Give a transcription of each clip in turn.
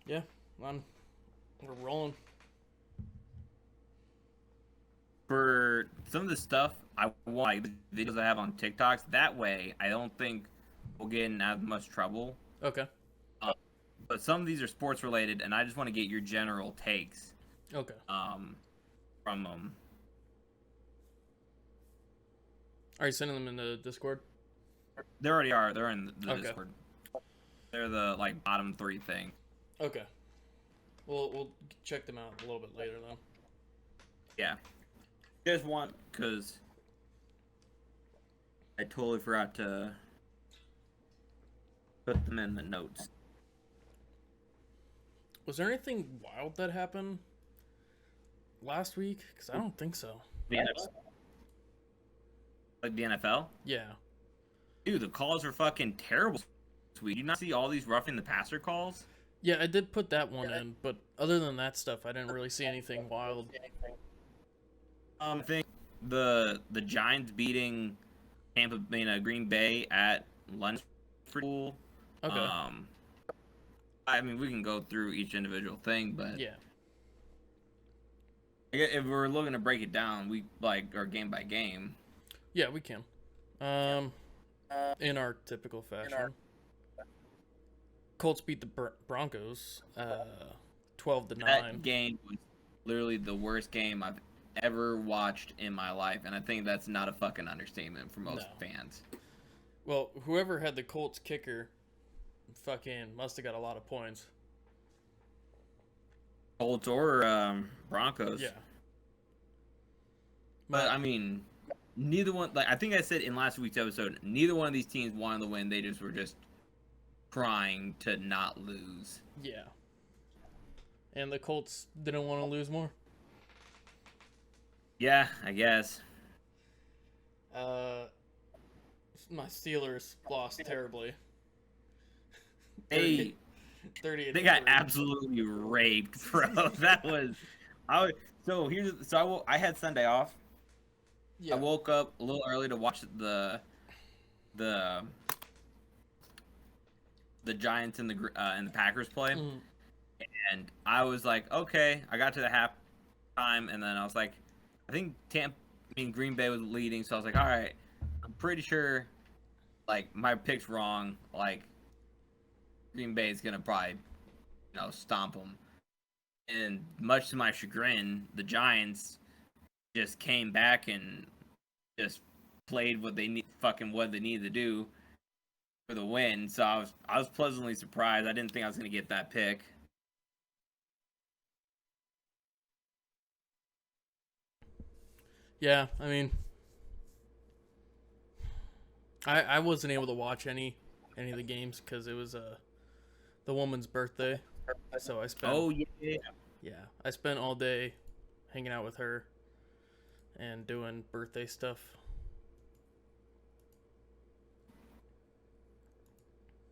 Yeah, we're rolling. For some of the stuff I want, like the videos I have on TikToks, that way I don't think we'll get in as much trouble. Okay. Uh, but some of these are sports related, and I just want to get your general takes. Okay. From them. Are you sending them in the Discord? They already are. They're in the Okay. Discord. They're the like bottom 3 thing. Okay. We'll check them out a little bit later though. Yeah. Just want because I totally forgot to put them in the notes. Was there anything wild that happened last week? Because I don't think so. Like the NFL? Yeah. Dude, the calls are fucking terrible. Sweet. Did you not see all these roughing the passer calls? Yeah, I did put that one in, but other than that stuff, I didn't really see anything wild. I think the Giants beating Green Bay at lunch pool. Okay. I mean, we can go through each individual thing, but yeah, if we're looking to break it down, we are game by game. Yeah, we can. In our typical fashion. Colts beat the Broncos 12-9. That game was literally the worst game I've ever watched in my life, and I think that's not a fucking understatement for most fans. Well, whoever had the Colts kicker fucking must have got a lot of points. Colts or Broncos. Yeah. But I mean, neither one, I think I said in last week's episode, neither one of these teams wanted to win. They just were trying to not lose. Yeah. And the Colts didn't want to lose more? Yeah, I guess. My Steelers lost terribly. They got absolutely raped, bro. That was I had Sunday off. Yeah. I woke up a little early to watch the Giants and the Packers play. And I was like, okay, I got to the half time, and then I was like, I think Green Bay was leading, so I was like, all right, I'm pretty sure, my pick's wrong. Green Bay is gonna probably, stomp them. And much to my chagrin, the Giants just came back and just played what they needed to do for the win. So I was pleasantly surprised. I didn't think I was gonna get that pick. Yeah, I mean, I wasn't able to watch any of the games because it was the woman's birthday, so I spent I spent all day hanging out with her and doing birthday stuff.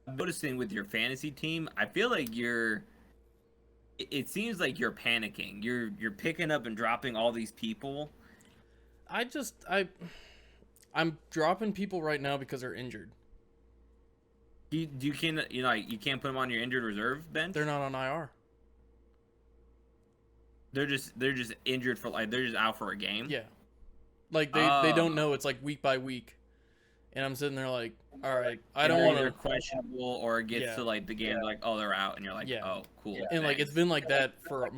I'm noticing with your fantasy team, I feel like it seems like you're panicking. You're picking up and dropping all these people. I'm dropping people right now because they're injured. You can't put them on your injured reserve bench? They're not on IR. They're just injured for they're just out for a game. Yeah, they don't know. It's week by week, and I'm sitting there all right, I don't want to. They're questionable or it gets to the game they're out, and you're oh cool. And it's been like that for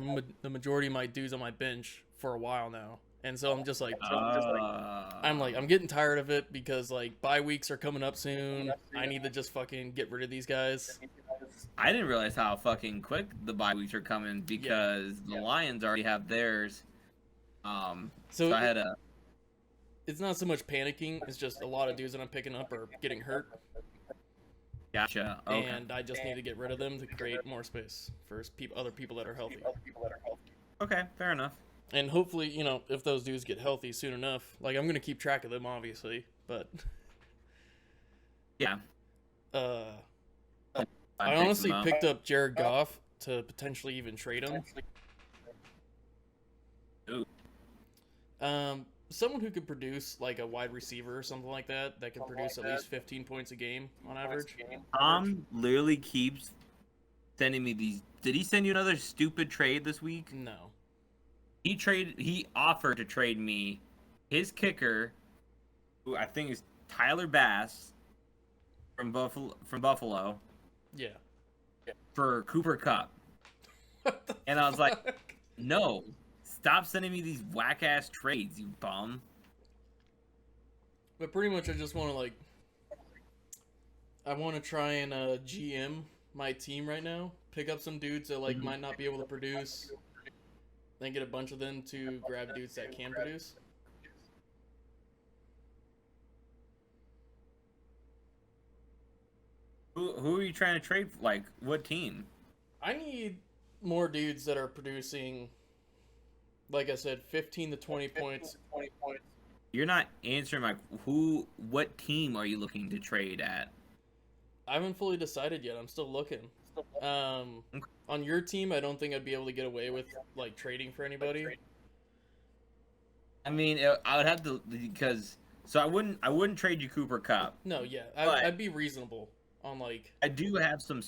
the majority of my dudes on my bench for a while now. And so I'm just I'm getting tired of it because bye weeks are coming up soon. I need to just fucking get rid of these guys. I didn't realize how fucking quick the bye weeks are coming because the Lions already have theirs. So I had a. It's not so much panicking. It's just a lot of dudes that I'm picking up are getting hurt. Gotcha. Okay. And I just need to get rid of them to create more space for other people that are healthy. Okay, fair enough. And hopefully, if those dudes get healthy soon enough, I'm going to keep track of them, obviously, but... Yeah. I honestly picked up Jared Goff to potentially even trade him. Ooh. Someone who could produce, a wide receiver or something like that can produce at least 15 points a game on average. Tom literally keeps sending me these. Did he send you another stupid trade this week? No. He offered to trade me his kicker, who I think is Tyler Bass from Buffalo. Yeah. For Cooper Kupp. And I was like, no, stop sending me these whack ass trades, you bum. But pretty much I just want to I want to try and GM my team right now. Pick up some dudes that might not be able to produce. Then get a bunch of them to grab dudes that can produce. Who are you trying to trade? What team? I need more dudes that are producing, like I said, 15 to 20 points. You're not answering what team are you looking to trade at? I haven't fully decided yet. I'm still looking. On your team, I don't think I'd be able to get away with trading for anybody. I mean, I would have to I wouldn't trade you Cooper Kupp. No, yeah, I'd be reasonable on I do have some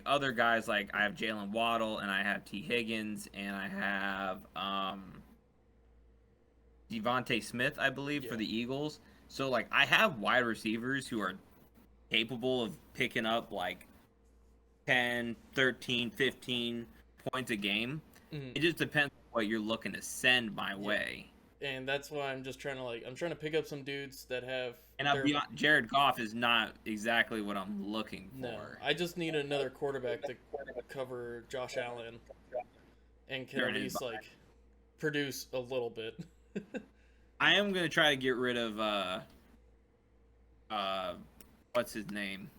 other guys I have Jalen Waddle and I have T Higgins and I have Devontae Smith, I believe, for the Eagles. So I have wide receivers who are capable of picking up 10, 13, 15 points a game. Mm-hmm. It just depends on what you're looking to send my way. And that's why I'm just trying to I'm trying to pick up some dudes that have. And I'll be honest, Jared Goff is not exactly what I'm looking for. No, I just need another quarterback to cover Josh Allen, and can at least produce a little bit. I am gonna try to get rid of what's his name?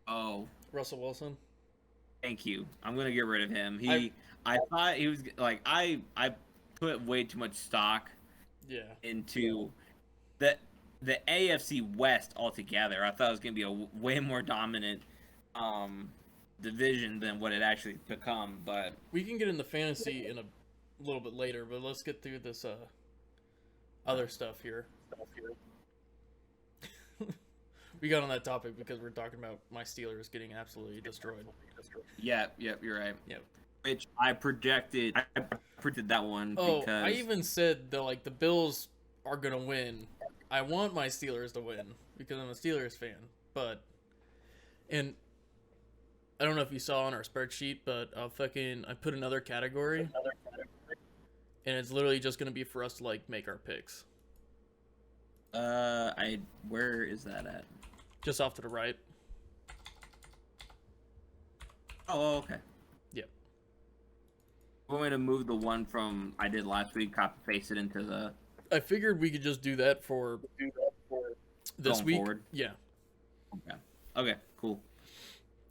Oh, Russell Wilson. Thank you. I'm gonna get rid of him. I thought he was I put way too much stock. Yeah. Into the AFC West altogether. I thought it was gonna be a way more dominant division than what it actually become. But we can get into fantasy in a little bit later. But let's get through this other stuff here. We got on that topic because we're talking about my Steelers getting absolutely destroyed. Yep, you're right. Yep. Which I predicted that one because I even said that the Bills are gonna win. I want my Steelers to win because I'm a Steelers fan. And I don't know if you saw on our spreadsheet, but I put another category, and it's literally just gonna be for us to make our picks. Where is that at? Just off to the right. Oh, okay. Yep. You want me to move the one from I did last week, copy paste it into the. I figured we could just do that for this week. Forward? Yeah. Okay. Cool.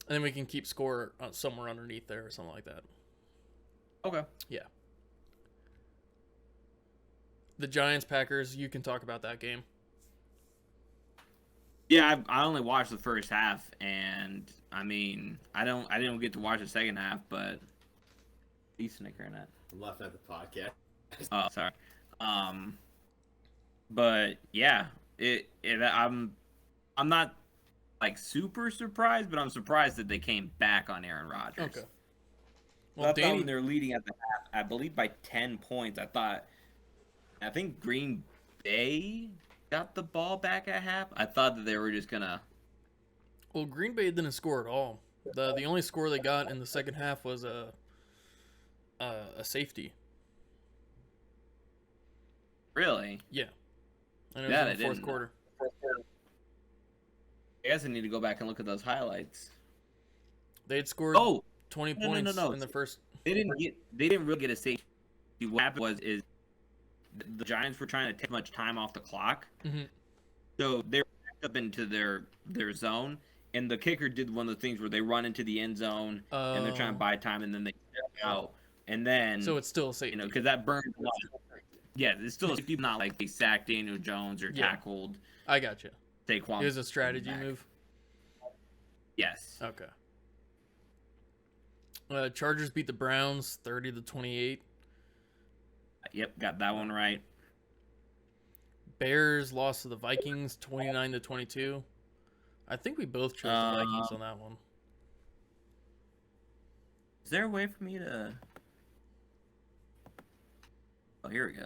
And then we can keep score somewhere underneath there or something like that. Okay. Yeah. The Giants Packers. You can talk about that game. Yeah, I only watched the first half, and I mean, I didn't get to watch the second half, but decent in that. I'm laughing at the podcast. Oh, sorry. But yeah, I'm not super surprised, but I'm surprised that they came back on Aaron Rodgers. Okay. Well, I thought when they're leading at the half, I believe by 10 points. I think Green Bay got the ball back at half. I thought that they were just gonna. Well, Green Bay didn't score at all. The only score they got in the second half was a safety. Really? Yeah. And it was in the fourth quarter. I guess I need to go back and look at those highlights. They had scored 20 points in the first. They didn't really get a safety. What happened was the Giants were trying to take much time off the clock, so they were backed up into their zone, and the kicker did one of the things where they run into the end zone and they're trying to buy time, and then they step out, and then so it's still a safety, because that burns a lot. Yeah, it's still a safety, not like they sacked Daniel Jones or tackled. I got you. Saquon. It was a strategy move. Yes. Okay. Chargers beat the Browns 30-28. Yep, got that one right. Bears lost to the Vikings 29-22. I think we both chose the Vikings on that one. Is there a way for me to... Oh, here we go.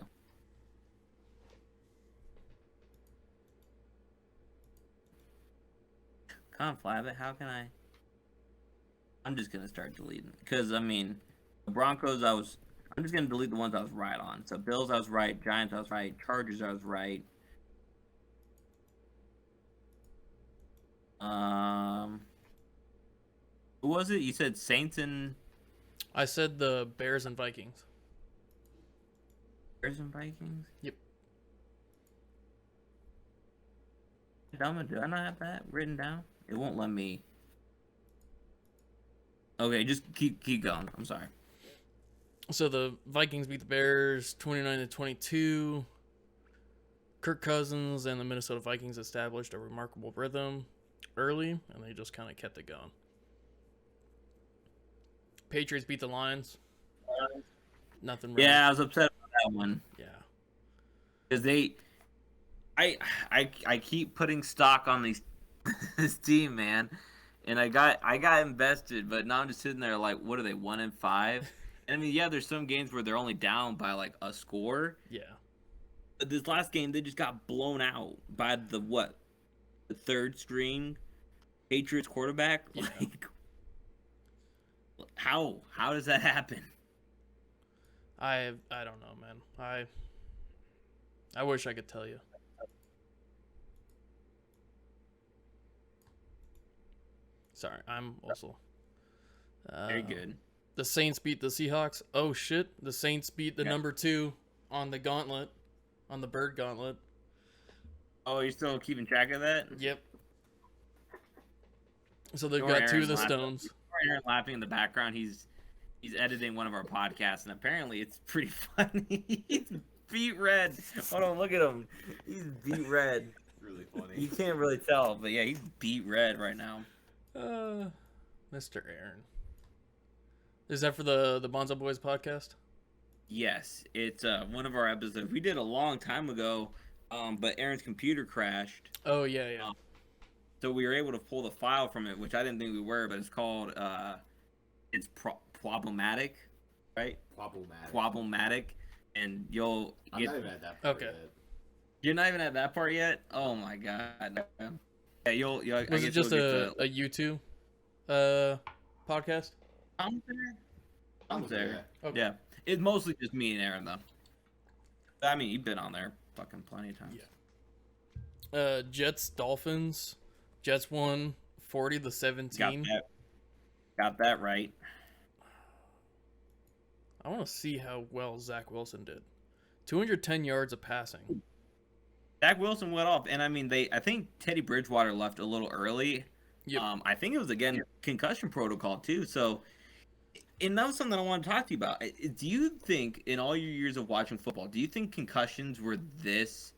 Conflab, how can I... I'm just going to start deleting. Because, I mean, the Broncos, I'm just going to delete the ones I was right on. So, Bills, I was right. Giants, I was right. Chargers, I was right. Who was it? You said Saints and... I said the Bears and Vikings. Bears and Vikings? Yep. Do I not have that written down? It won't let me... Okay, just keep going. I'm sorry. So the Vikings beat the Bears 29-22. Kirk Cousins and the Minnesota Vikings established a remarkable rhythm early, and they just kind of kept it going. Patriots beat the Lions. Nothing really. Yeah, I was upset about that one. Yeah. Because I keep putting stock on this team, man. And I got invested, but now I'm just sitting there like, what are they, 1-5? And I mean, yeah, there's some games where they're only down by like a score. Yeah. But this last game, they just got blown out by the third string Patriots quarterback. Yeah. Like, how does that happen? I don't know, man. I wish I could tell you. Sorry, I'm also Very good. The Saints beat the Seahawks. Oh shit, the Saints beat the number 2 on the gauntlet, on the bird gauntlet. Oh, you're still keeping track of that? Yep. So they've got 2 of the Stones. Aaron laughing in the background. He's editing one of our podcasts, and apparently it's pretty funny. He's beet red. Hold on, look at him. He's beet red. Really funny. You can't really tell, but yeah, he's beet red right now. Mr. Aaron. Is that for the Bonzo Boys podcast? Yes, it's one of our episodes we did a long time ago, but Aaron's computer crashed. Oh yeah. So we were able to pull the file from it, which I didn't think we were, but it's called it's problematic, right? Problematic, and you'll. I'm not even at that part yet. You're not even at that part yet. Oh my god. Yeah, you'll. Was it just a YouTube podcast? I'm there. Okay. Yeah, it's mostly just me and Aaron though. I mean, you've been on there fucking plenty of times. Yeah. Jets Dolphins. Jets won 40-17. Got that right. I want to see how well Zach Wilson did. 210 yards of passing. Zach Wilson went off, and I mean, I think Teddy Bridgewater left a little early. Yep. I think it was, again, concussion protocol, too. So, and that was something I want to talk to you about. Do you think, in all your years of watching football, do you think concussions were this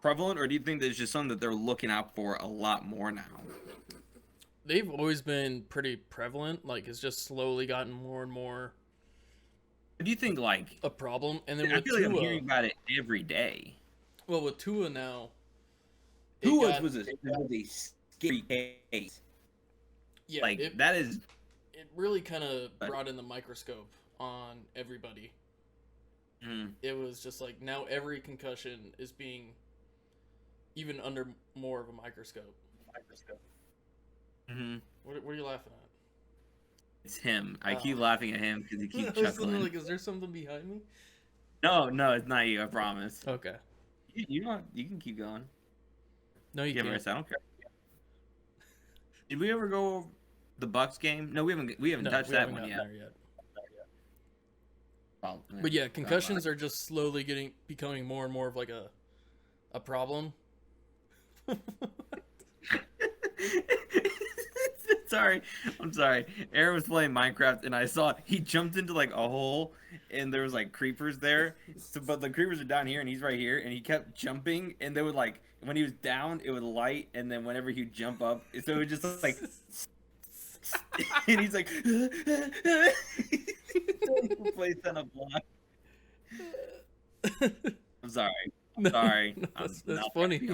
prevalent, or do you think there's just something that they're looking out for a lot more now? They've always been pretty prevalent. Like, it's just slowly gotten more and more. Do you think, like, a problem? And then I with feel Tua, like I'm hearing about it every day. Well, with Tua now, Tua was a scary case. Yeah, like that is. It really kind of brought in the microscope on everybody. It was just like now every concussion is being even under more of a microscope. What are you laughing at? It's him. I keep laughing at him because he keeps chuckling. Like, is there something behind me? No, it's not you. I promise. Okay. You can keep going. No, you can't. I don't care. Did we ever go the Bucks game? No, we haven't touched that one yet. Oh, but yeah, concussions are just slowly becoming more and more of like a problem. I'm sorry. Aaron was playing Minecraft, and I saw he jumped into like a hole, and there was like creepers there. But the creepers are down here, and he's right here, and he kept jumping, and they would like when he was down, it would light, and then whenever he'd jump up, so it would just like, and he's like, placed on a block. I'm sorry. Sorry. That's funny.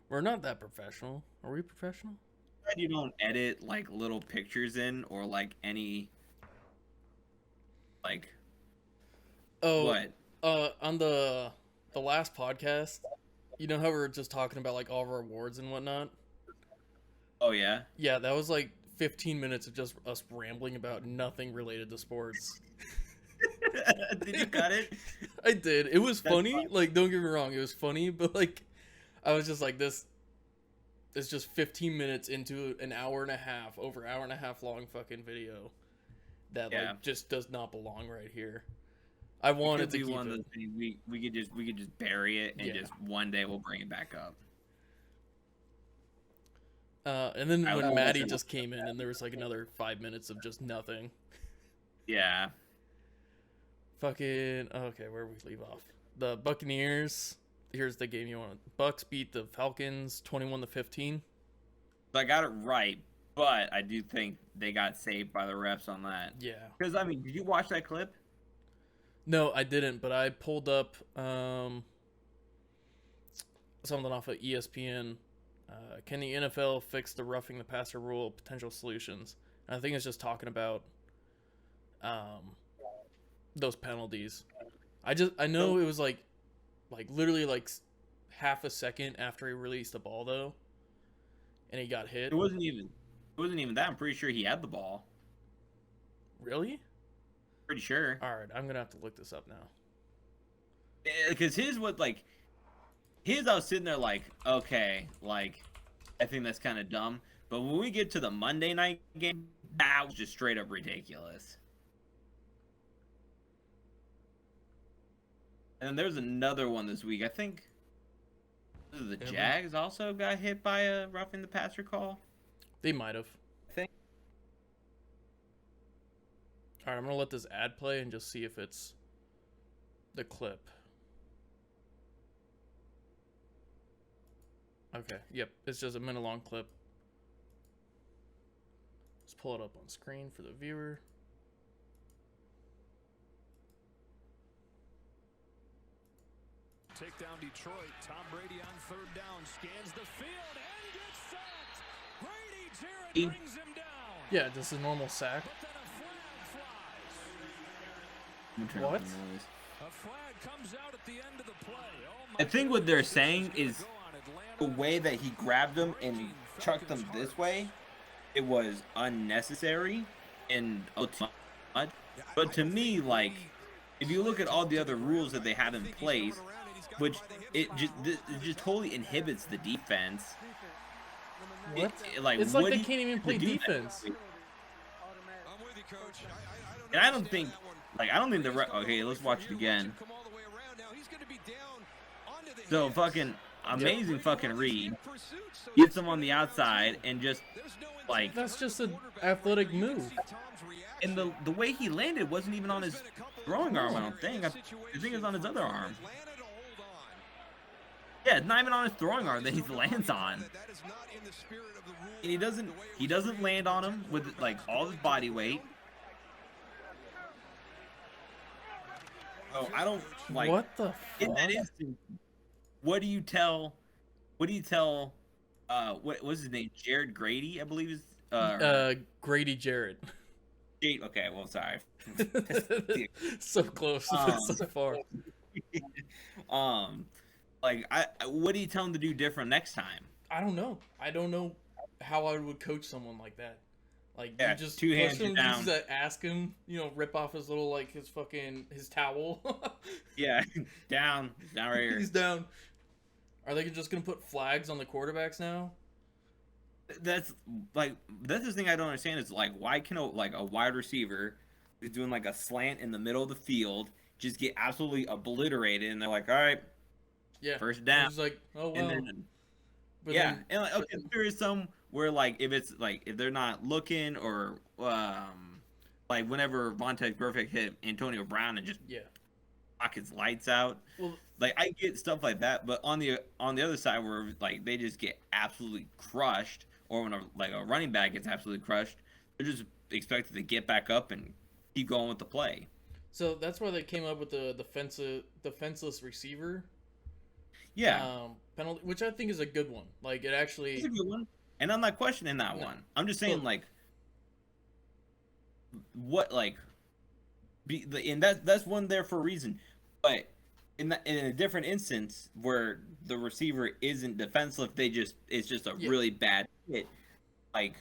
We're not that professional. Are we professional? glad you don't edit like little pictures in or like any like. Oh, what? On the last podcast, you know how we were just talking about like all of our awards and whatnot? Oh yeah. Yeah, that was like 15 minutes of just us rambling about nothing related to sports. Did you cut it? I did. It was funny. Like, don't get me wrong, it was funny, but like, I was just like, this is just 15 minutes into an hour and a half, over hour and a half long fucking video that like just does not belong right here. I wanted to keep one it. Of those things we could just bury it and just one day we'll bring it back up. And then when Maddie just came in and there was like another 5 minutes of just nothing. Yeah. Fucking okay, where we leave off? The Buccaneers. Here's the game you want. Bucks beat the Falcons 21-15. So I got it right, but I do think they got saved by the refs on that. Yeah. Because I mean, did you watch that clip? No, I didn't, but I pulled up something off of ESPN. Can the NFL fix the roughing the passer rule? Potential solutions. And I think it's just talking about those penalties. I know it was like literally like half a second after he released the ball though, and he got hit. It wasn't even that. I'm pretty sure he had the ball. Really? Pretty sure. All right, I'm gonna have to look this up now. Because his I was sitting there like, okay, like I think that's kind of dumb. But when we get to the Monday night game, that was just straight up ridiculous. And there's another one this week. I think the Jags also got hit by a roughing the passer call. They might have. I think. All right, I'm gonna let this ad play and just see if it's the clip. Okay, yep, it's just a minute-long clip. Let's pull it up on screen for the viewer. Take down Detroit. Tom Brady on third down. Scans the field and gets sacked. Grady Jarrett brings him down. Yeah, just a normal sack. But then a flag flies. What? A flag comes out at the end of the play. I think what they're saying is the way that he grabbed them and chucked them this way, it was unnecessary and much. But to me, like, if you look at all the other rules that they have in place, which it just totally inhibits the defense. What? Like, it's like they can't even play defense. And I don't think the okay, let's watch it again. So fucking amazing fucking read. Gets him on the outside and just like that's just an athletic move. And the way he landed wasn't even on his throwing arm, I don't think. I think it's on his other arm. Yeah, it's not even on his throwing arm that he lands on. And he doesn't land on him with like all his body weight. Oh, I don't like. What the fuck? In that instant, what do you tell? What was his name? Jared Grady, I believe is. Grady Jarrett. Okay, well, sorry. So close, so far. Like, what do you tell him to do different next time? I don't know. I don't know how I would coach someone like that. Like, yeah, you just two hands push him, down. just ask him, rip off his little, like, his towel. Yeah, down right here. He's down. Are they just gonna put flags on the quarterbacks now? That's the thing I don't understand is like, why can a wide receiver who's doing like a slant in the middle of the field just get absolutely obliterated and they're like, all right, yeah, first down. It's like, oh well. And then, and like, okay, there is some where like if they're not looking or like whenever Vontaze Burfict hit Antonio Brown and just knock his lights out. Well, like I get stuff like that, but on the other side where like they just get absolutely crushed, or when a running back gets absolutely crushed, they're just expected to get back up and keep going with the play. So that's why they came up with the defenseless receiver. Yeah. Penalty, which I think is a good one. Like it actually. It's a good one. And I'm not questioning that one. I'm just saying, like, what, like, and that's one there for a reason. But in a different instance where the receiver isn't defensive, it's just a really bad hit. Like,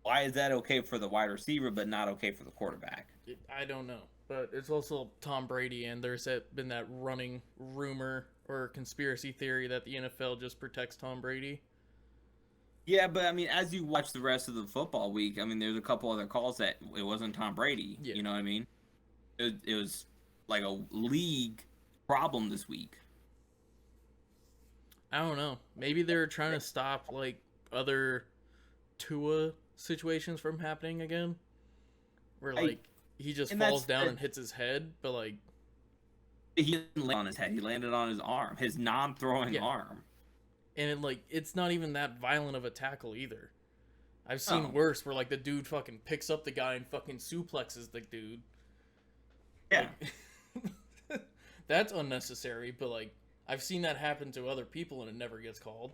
why is that okay for the wide receiver but not okay for the quarterback? I don't know. But it's also Tom Brady, and there's been that running rumor or conspiracy theory that the NFL just protects Tom Brady. Yeah, but I mean, as you watch the rest of the football week, I mean, there's a couple other calls that it wasn't Tom Brady. Yeah. You know what I mean? It was like a league problem this week. I don't know. Maybe they're trying to stop like other Tua situations from happening again, where like he just falls down and hits his head, but like he didn't land on his head. He landed on his arm, his non-throwing arm. And it's not even that violent of a tackle either. I've seen worse where like the dude fucking picks up the guy and fucking suplexes the dude. Yeah. Like, that's unnecessary, but like I've seen that happen to other people and it never gets called.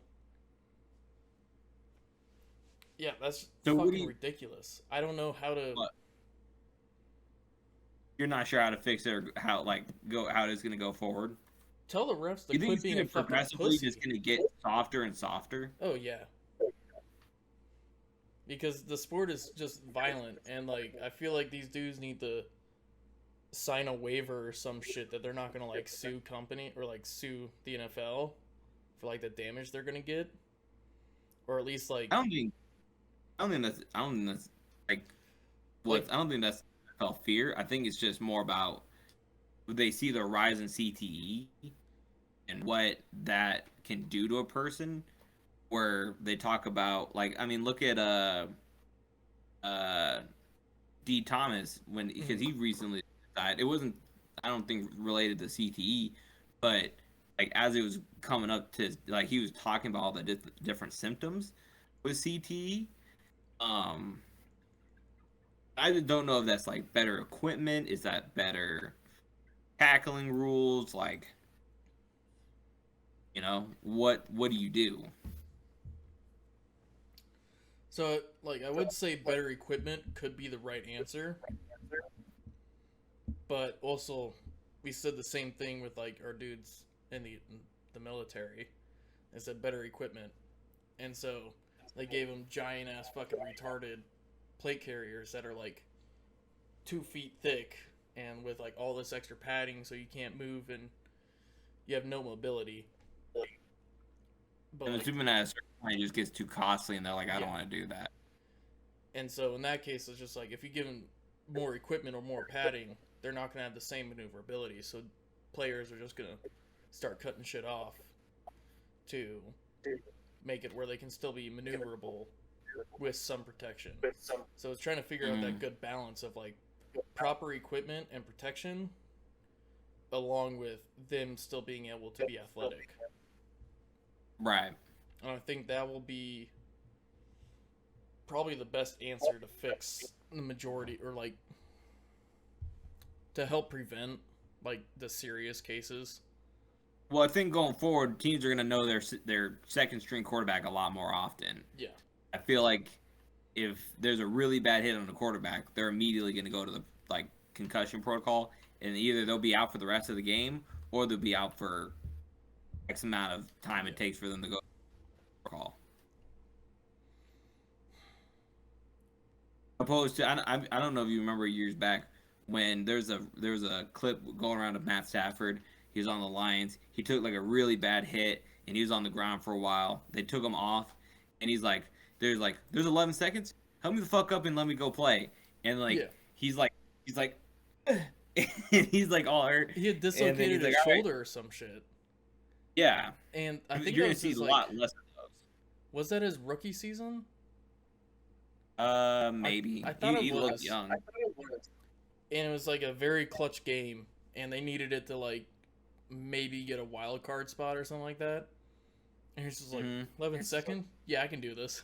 Yeah, that's fucking ridiculous. I don't know how to. What? You're not sure how to fix it or how it's gonna go forward. Tell the refs to quit being a fucking pussy. Just gonna get softer and softer. Oh yeah. Because the sport is just violent, and like I feel like these dudes need to sign a waiver or some shit that they're not gonna like sue company or like sue the NFL for like the damage they're gonna get, or at least like I don't think that's like what I don't think that's NFL fear. I think it's just more about they see the rise in CTE and what that can do to a person, where they talk about like, I mean, look at D. Thomas because he recently died. It wasn't, I don't think, related to CTE, but like as it was coming up to like he was talking about all the different symptoms with CTE. I don't know if that's like better equipment. Is that better tackling rules? Like, you know, what do you do? So, like, I would say better equipment could be the right answer. But also, we said the same thing with, like, our dudes in the military. They said better equipment. And so, they gave them giant-ass fucking retarded plate carriers that are, like, 2 feet thick and with, like, all this extra padding so you can't move and you have no mobility. But and assuming that it just gets too costly and they're like, I don't want to do that. And so in that case, it's just like, if you give them more equipment or more padding, they're not going to have the same maneuverability. So players are just going to start cutting shit off to make it where they can still be maneuverable with some protection. So it's trying to figure out that good balance of like proper equipment and protection along with them still being able to be athletic. Right. And I think that will be probably the best answer to fix the majority, or like to help prevent like the serious cases. Well, I think going forward, teams are going to know their second string quarterback a lot more often. Yeah. I feel like if there's a really bad hit on the quarterback, they're immediately going to go to the like concussion protocol, and either they'll be out for the rest of the game or they'll be out for X amount of time it takes for them to go call. Opposed to, I don't know if you remember years back when there was a clip going around of Matt Stafford. He was on the Lions. He took like a really bad hit and he was on the ground for a while. They took him off and he's like, there's 11 seconds. Help me the fuck up and let me go play. And like he's like he's like all hurt. He had dislocated his shoulder or some shit. Yeah, and I think you're gonna see a lot less of those. Was that his rookie season? Maybe. I thought he it was. Looked young. And it was like a very clutch game, and they needed it to like maybe get a wild card spot or something like that. And he's just like, 11 seconds? Yeah, I can do this.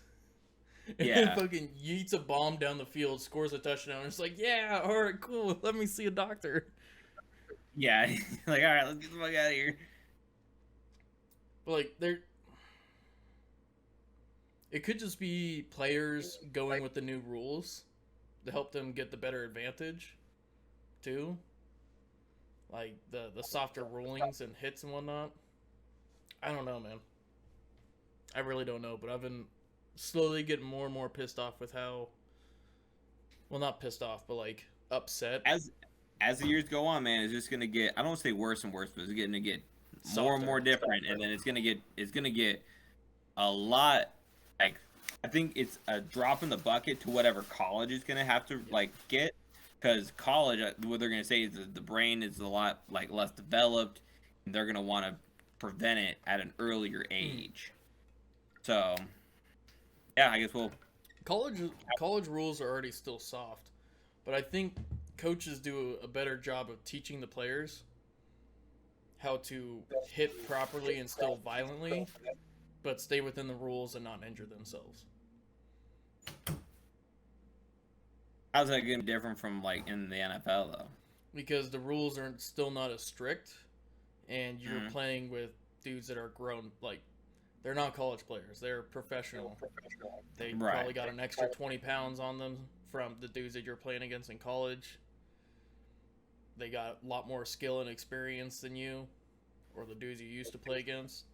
And then fucking yeets a bomb down the field, scores a touchdown. And it's like, yeah, all right, cool. Let me see a doctor. Yeah, like, all right, let's get the fuck out of here. Like, It could just be players going with the new rules to help them get the better advantage, too. Like the softer rulings and hits and whatnot. I don't know, man. I really don't know, but I've been slowly getting more and more pissed off with how... Well, not pissed off, but, like, upset. As the years go on, man, it's just gonna get, I don't want to say worse and worse, but it's gonna get more and more different, and then it's gonna get a lot, like, I think it's a drop in the bucket to whatever college is gonna have to like get, because college, what they're gonna say is the brain is a lot like less developed, and they're gonna want to prevent it at an earlier age. So, yeah, I guess we'll. College rules are already still soft, but I think coaches do a better job of teaching the players how to hit properly and still violently, but stay within the rules and not injure themselves. How's that going to be different from like in the NFL though? Because the rules are still not as strict, and you're playing with dudes that are grown. Like, they're not college players; they're professional. They probably got an extra 20 pounds on them from the dudes that you're playing against in college. They got a lot more skill and experience than you, or the dudes you used to play against.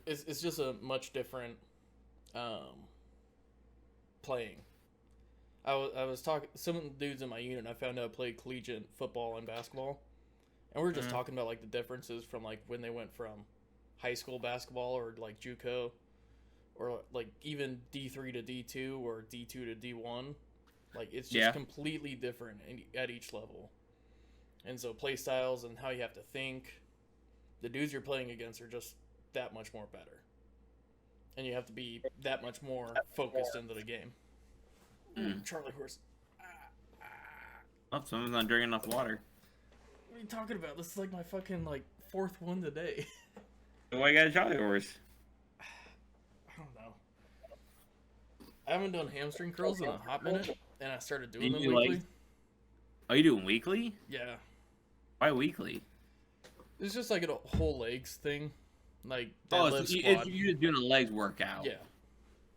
It's just a much different playing. I was talking some of the dudes in my unit. I found out played collegiate football and basketball, and we were just talking about like the differences from like when they went from high school basketball or like JUCO, or like even D3 to D2 or D2 to D1. Like, it's just completely different at each level. And so play styles and how you have to think, the dudes you're playing against are just that much more better. And you have to be that much more focused into the game. Charlie horse. Oh, someone's not drinking enough water. What are you talking about? This is like my fucking like fourth one today. Why you got a Charlie horse? I don't know. I haven't done hamstring curls in a hot minute, and I started doing them weekly. Oh, you doing weekly? Yeah. Why weekly? It's just like a whole legs thing. Like, so squat. you're just doing a legs workout. Yeah.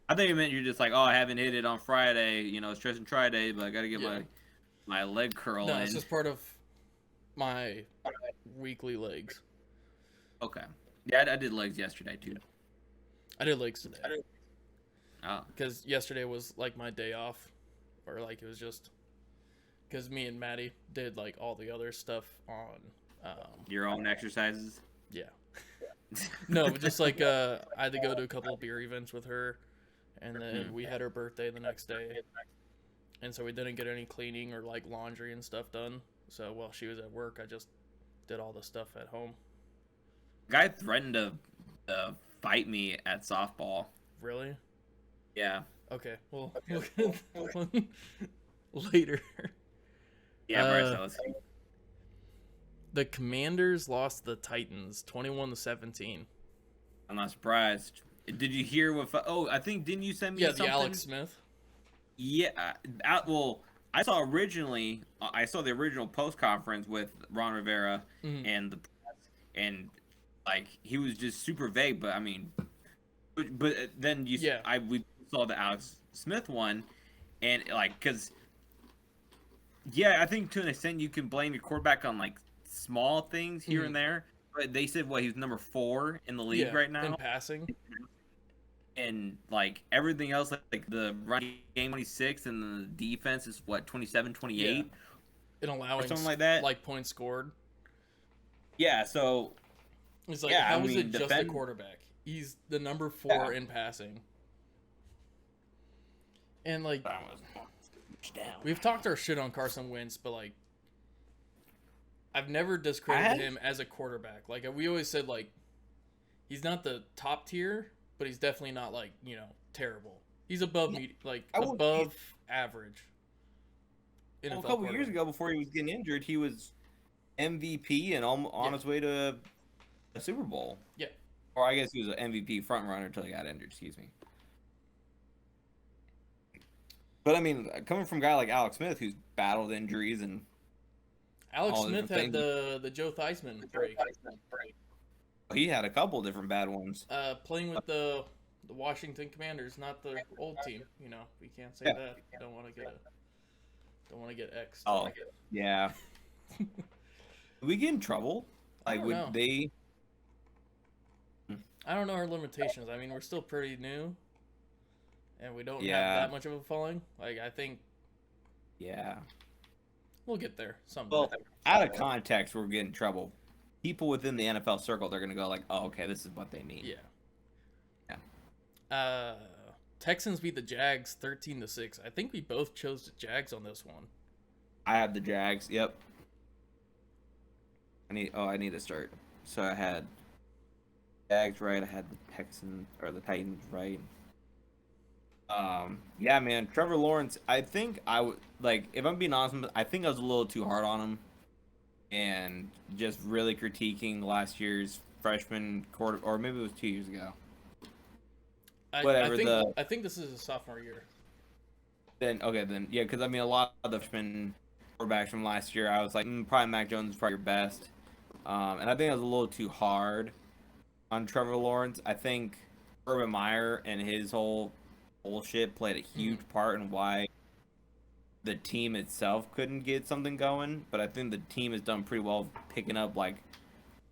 I think you meant you're just like, oh, I haven't hit it on Friday, you know, stress and try day, but I got to get my leg curl in. No, it's just part of my weekly legs. Okay. Yeah, I did legs yesterday, too. I did legs today. Oh. Because yesterday was, like, my day off. Or, like, it was just... Because me and Maddie did, like, all the other stuff on... Your own exercises? Yeah. No, but just, like, I had to go to a couple of beer events with her. And then we had her birthday the next day. And so we didn't get any cleaning or, like, laundry and stuff done. So while she was at work, I just did all the stuff at home. Guy threatened to fight me at softball. Really? Yeah. Okay, well, we'll get that one later. Yeah, Bryce, let's see. The Commanders lost the Titans 21-17. I'm not surprised. Did you hear what? I think didn't you send me something? Yeah, the Alex Smith. Yeah. Well, I saw the original post conference with Ron Rivera and the press, and like he was just super vague. But I mean, but then we saw the Alex Smith one, and like because I think to an extent you can blame your quarterback on like small things here and there. But they said he's number 4 in the league right now in passing. And like everything else, like the running game 26 and the defense is 27, 28, and allowing something like that, like points scored. Yeah, so it's like how is it just a quarterback? He's the number 4 in passing, and like we've talked our shit on Carson Wentz, but like I've never discredited him as a quarterback. Like we always said, like he's not the top tier. But he's definitely not like, terrible. He's above above average. A couple years ago, before he was getting injured, he was MVP and on his way to a Super Bowl. Yeah. Or I guess he was an MVP front runner until he got injured. Excuse me. But I mean, coming from a guy like Alex Smith, who's battled injuries and Alex Smith had the Joe Theismann break. he had a couple different bad ones. Playing with the Washington Commanders, not the old team. You know, we can't say that. Don't want to get X'd. Oh, yeah. Did we get in trouble? Like, would know. they? I don't know our limitations. I mean, we're still pretty new, and we don't have that much of a following. Like, I think. Yeah. We'll get there someday. Well, out of context, we're getting in trouble. People within the NFL circle, they're gonna go like, "Oh, okay, this is what they mean." Yeah. Texans beat the Jags 13-6. I think we both chose the Jags on this one. I have the Jags. Yep. I need to start. So I had Jags right. I had the Texans or the Titans right. Yeah, man. Trevor Lawrence. I think I would if I'm being honest, I think I was a little too hard on him, and just really critiquing last year's freshman quarter, or maybe it was 2 years ago. I think this is his sophomore year. Then yeah, because I mean a lot of the freshman quarterbacks from last year, I was like, probably Mac Jones is probably your best, and I think I was a little too hard on Trevor Lawrence. I think Urban Meyer and his whole bullshit played a huge part in why the team itself couldn't get something going, but I think the team has done pretty well picking up like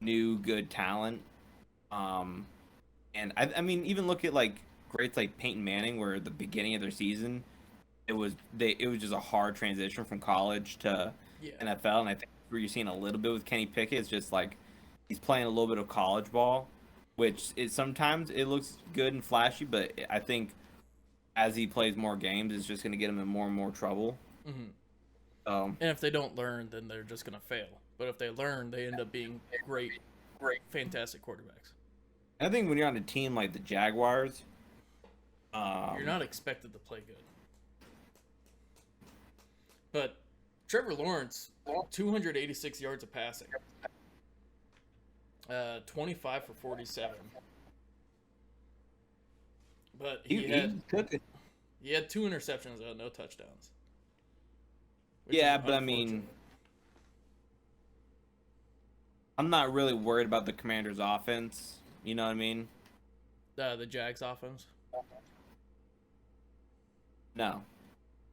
new good talent. And I mean, even look at like greats like Peyton Manning, where at the beginning of their season, it was just a hard transition from college to NFL, and I think where you're seeing a little bit with Kenny Pickett is just like he's playing a little bit of college ball, which is sometimes it looks good and flashy, but I think as he plays more games, it's just going to get him in more and more trouble. Mm-hmm. And if they don't learn, then they're just going to fail. But if they learn, they end up being great, fantastic quarterbacks. I think when you're on a team like the Jaguars, you're not expected to play good. But Trevor Lawrence, 286 yards of passing, 25 for 47. But he had 2 interceptions, no touchdowns. Yeah, but I mean, I'm not really worried about the Commanders' offense. You know what I mean? The Jags' offense. No,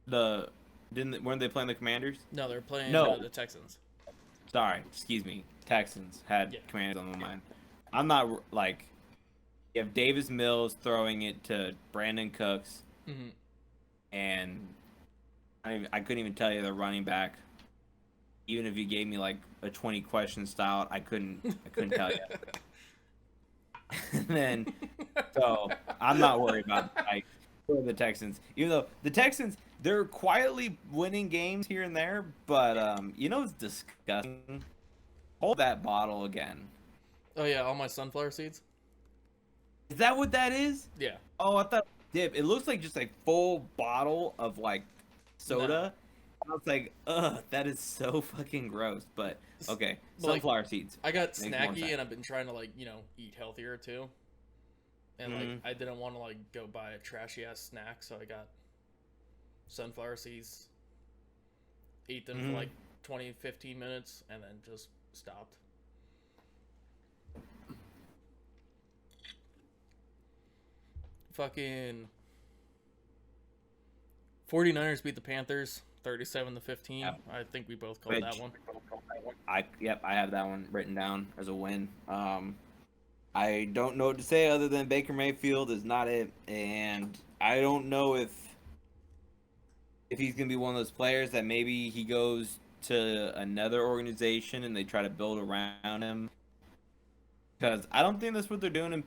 weren't they playing the Commanders? No, they're playing the Texans. Sorry, excuse me. Texans had Commanders on my mind. I'm not like. You have Davis Mills throwing it to Brandon Cooks, and I couldn't even tell you the running back. Even if you gave me like a 20 question style, I couldn't tell you. And then, so I'm not worried about like the Texans. Even though the Texans, they're quietly winning games here and there, but you know it's disgusting. Hold that bottle again. Oh yeah, all my sunflower seeds. Is that what that is? Yeah. Oh, I thought dip. It looks like just a full bottle of like soda. No. I was like, ugh, that is so fucking gross. But okay, sunflower seeds. I got snacky, and I've been trying to eat healthier too. And I didn't want to go buy a trashy ass snack, so I got sunflower seeds. Ate them for 20, 15 minutes, and then just stopped. Fucking 49ers beat the Panthers 37-15. Yeah. I think we both called that one. I have that one written down as a win. I don't know what to say other than Baker Mayfield is not it, and I don't know if he's gonna be one of those players that maybe he goes to another organization and they try to build around him. Because I don't think that's what they're doing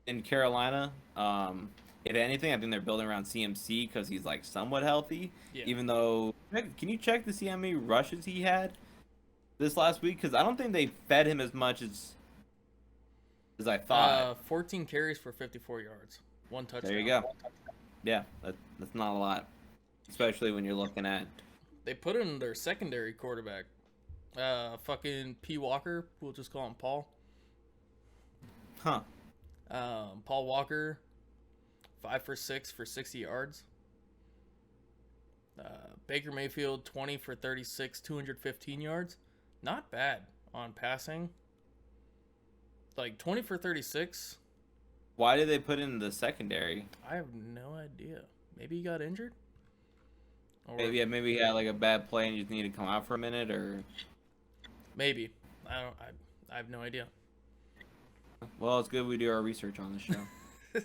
in Carolina. If anything, I think they're building around CMC because he's somewhat healthy. Yeah. Even though, can you check to see how many rushes he had this last week? Because I don't think they fed him as much as I thought. 14 carries for 54 yards, 1 touchdown. There you go. Yeah, that's not a lot, especially when you're looking at. They put in their secondary quarterback, fucking P. Walker. We'll just call him Paul. Huh. Paul Walker, 5 for 6 for 60 yards. Baker Mayfield, 20 for 36, 215 yards. Not bad on passing. like 20 for 36. Why did they put in the secondary? I have no idea. Maybe he got injured. Or Maybe he had like a bad play and you just need to come out for a minute, or maybe. I have no idea. Well, it's good we do our research on this show.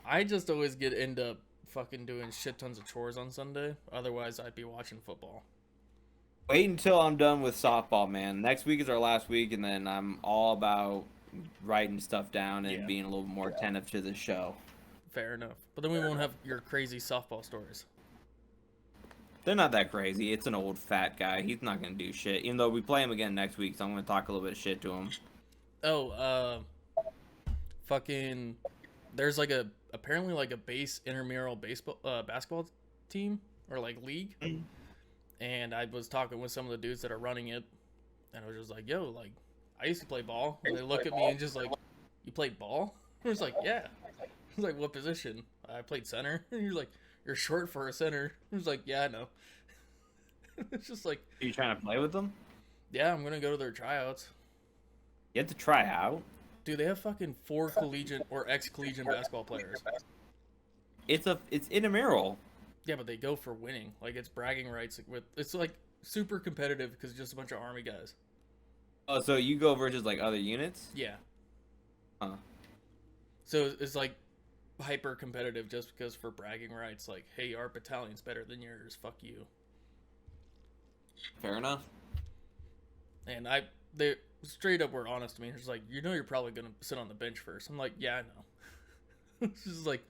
I just always end up fucking doing shit tons of chores on Sunday. Otherwise, I'd be watching football. Wait until I'm done with softball, man. Next week is our last week, and then I'm all about writing stuff down and being a little more attentive to the show. Fair enough. But then we won't have your crazy softball stories. They're not that crazy. It's an old fat guy. He's not going to do shit. Even though we play him again next week, so I'm going to talk a little bit of shit to him. Oh, fucking... There's like apparently like a base intramural basketball team or like league. And I was talking with some of the dudes that are running it. And I was just like, yo, like, I used to play ball. And they look at me and just like, you played ball? I was like, yeah. I was like, what position? I played center. And you're like, you're short for a center. I was like, yeah, I know. It's just like... Are you trying to play with them? Yeah, I'm going to go to their tryouts. You have to try out? Dude, they have fucking 4 collegiate or ex-collegiate basketball players. It's intramural. Yeah, but they go for winning. Like, it's bragging rights. It's like super competitive because it's just a bunch of Army guys. Oh, so you go versus like other units? Yeah. Huh. So it's like hyper competitive just because for bragging rights. Like, hey, our battalion's better than yours. Fuck you. Fair enough. And they straight up were honest to me. It's like, you know, you're probably gonna sit on the bench first. I'm like, yeah, I know. It's just like,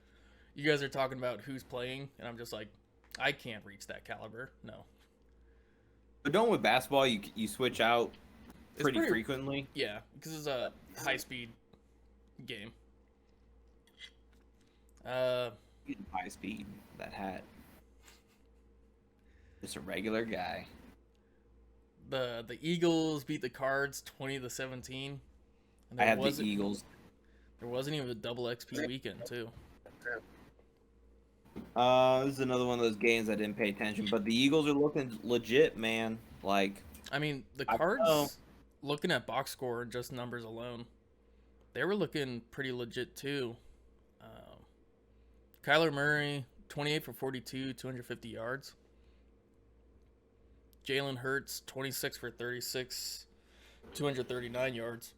you guys are talking about who's playing, and I'm just like, I can't reach that caliber. No. But don't with basketball, you switch out pretty frequently. Yeah, because it's a high speed game. High speed. That hat. Just a regular guy. The Eagles beat the Cards 20-17. I have the Eagles. There wasn't even a double XP weekend too. This is another one of those games I didn't pay attention, but the Eagles are looking legit, man. Like, I mean, the Cards, looking at box score and just numbers alone, they were looking pretty legit too. Kyler Murray, 28 for 42, 250 yards. Jalen Hurts, 26 for 36, 239 yards.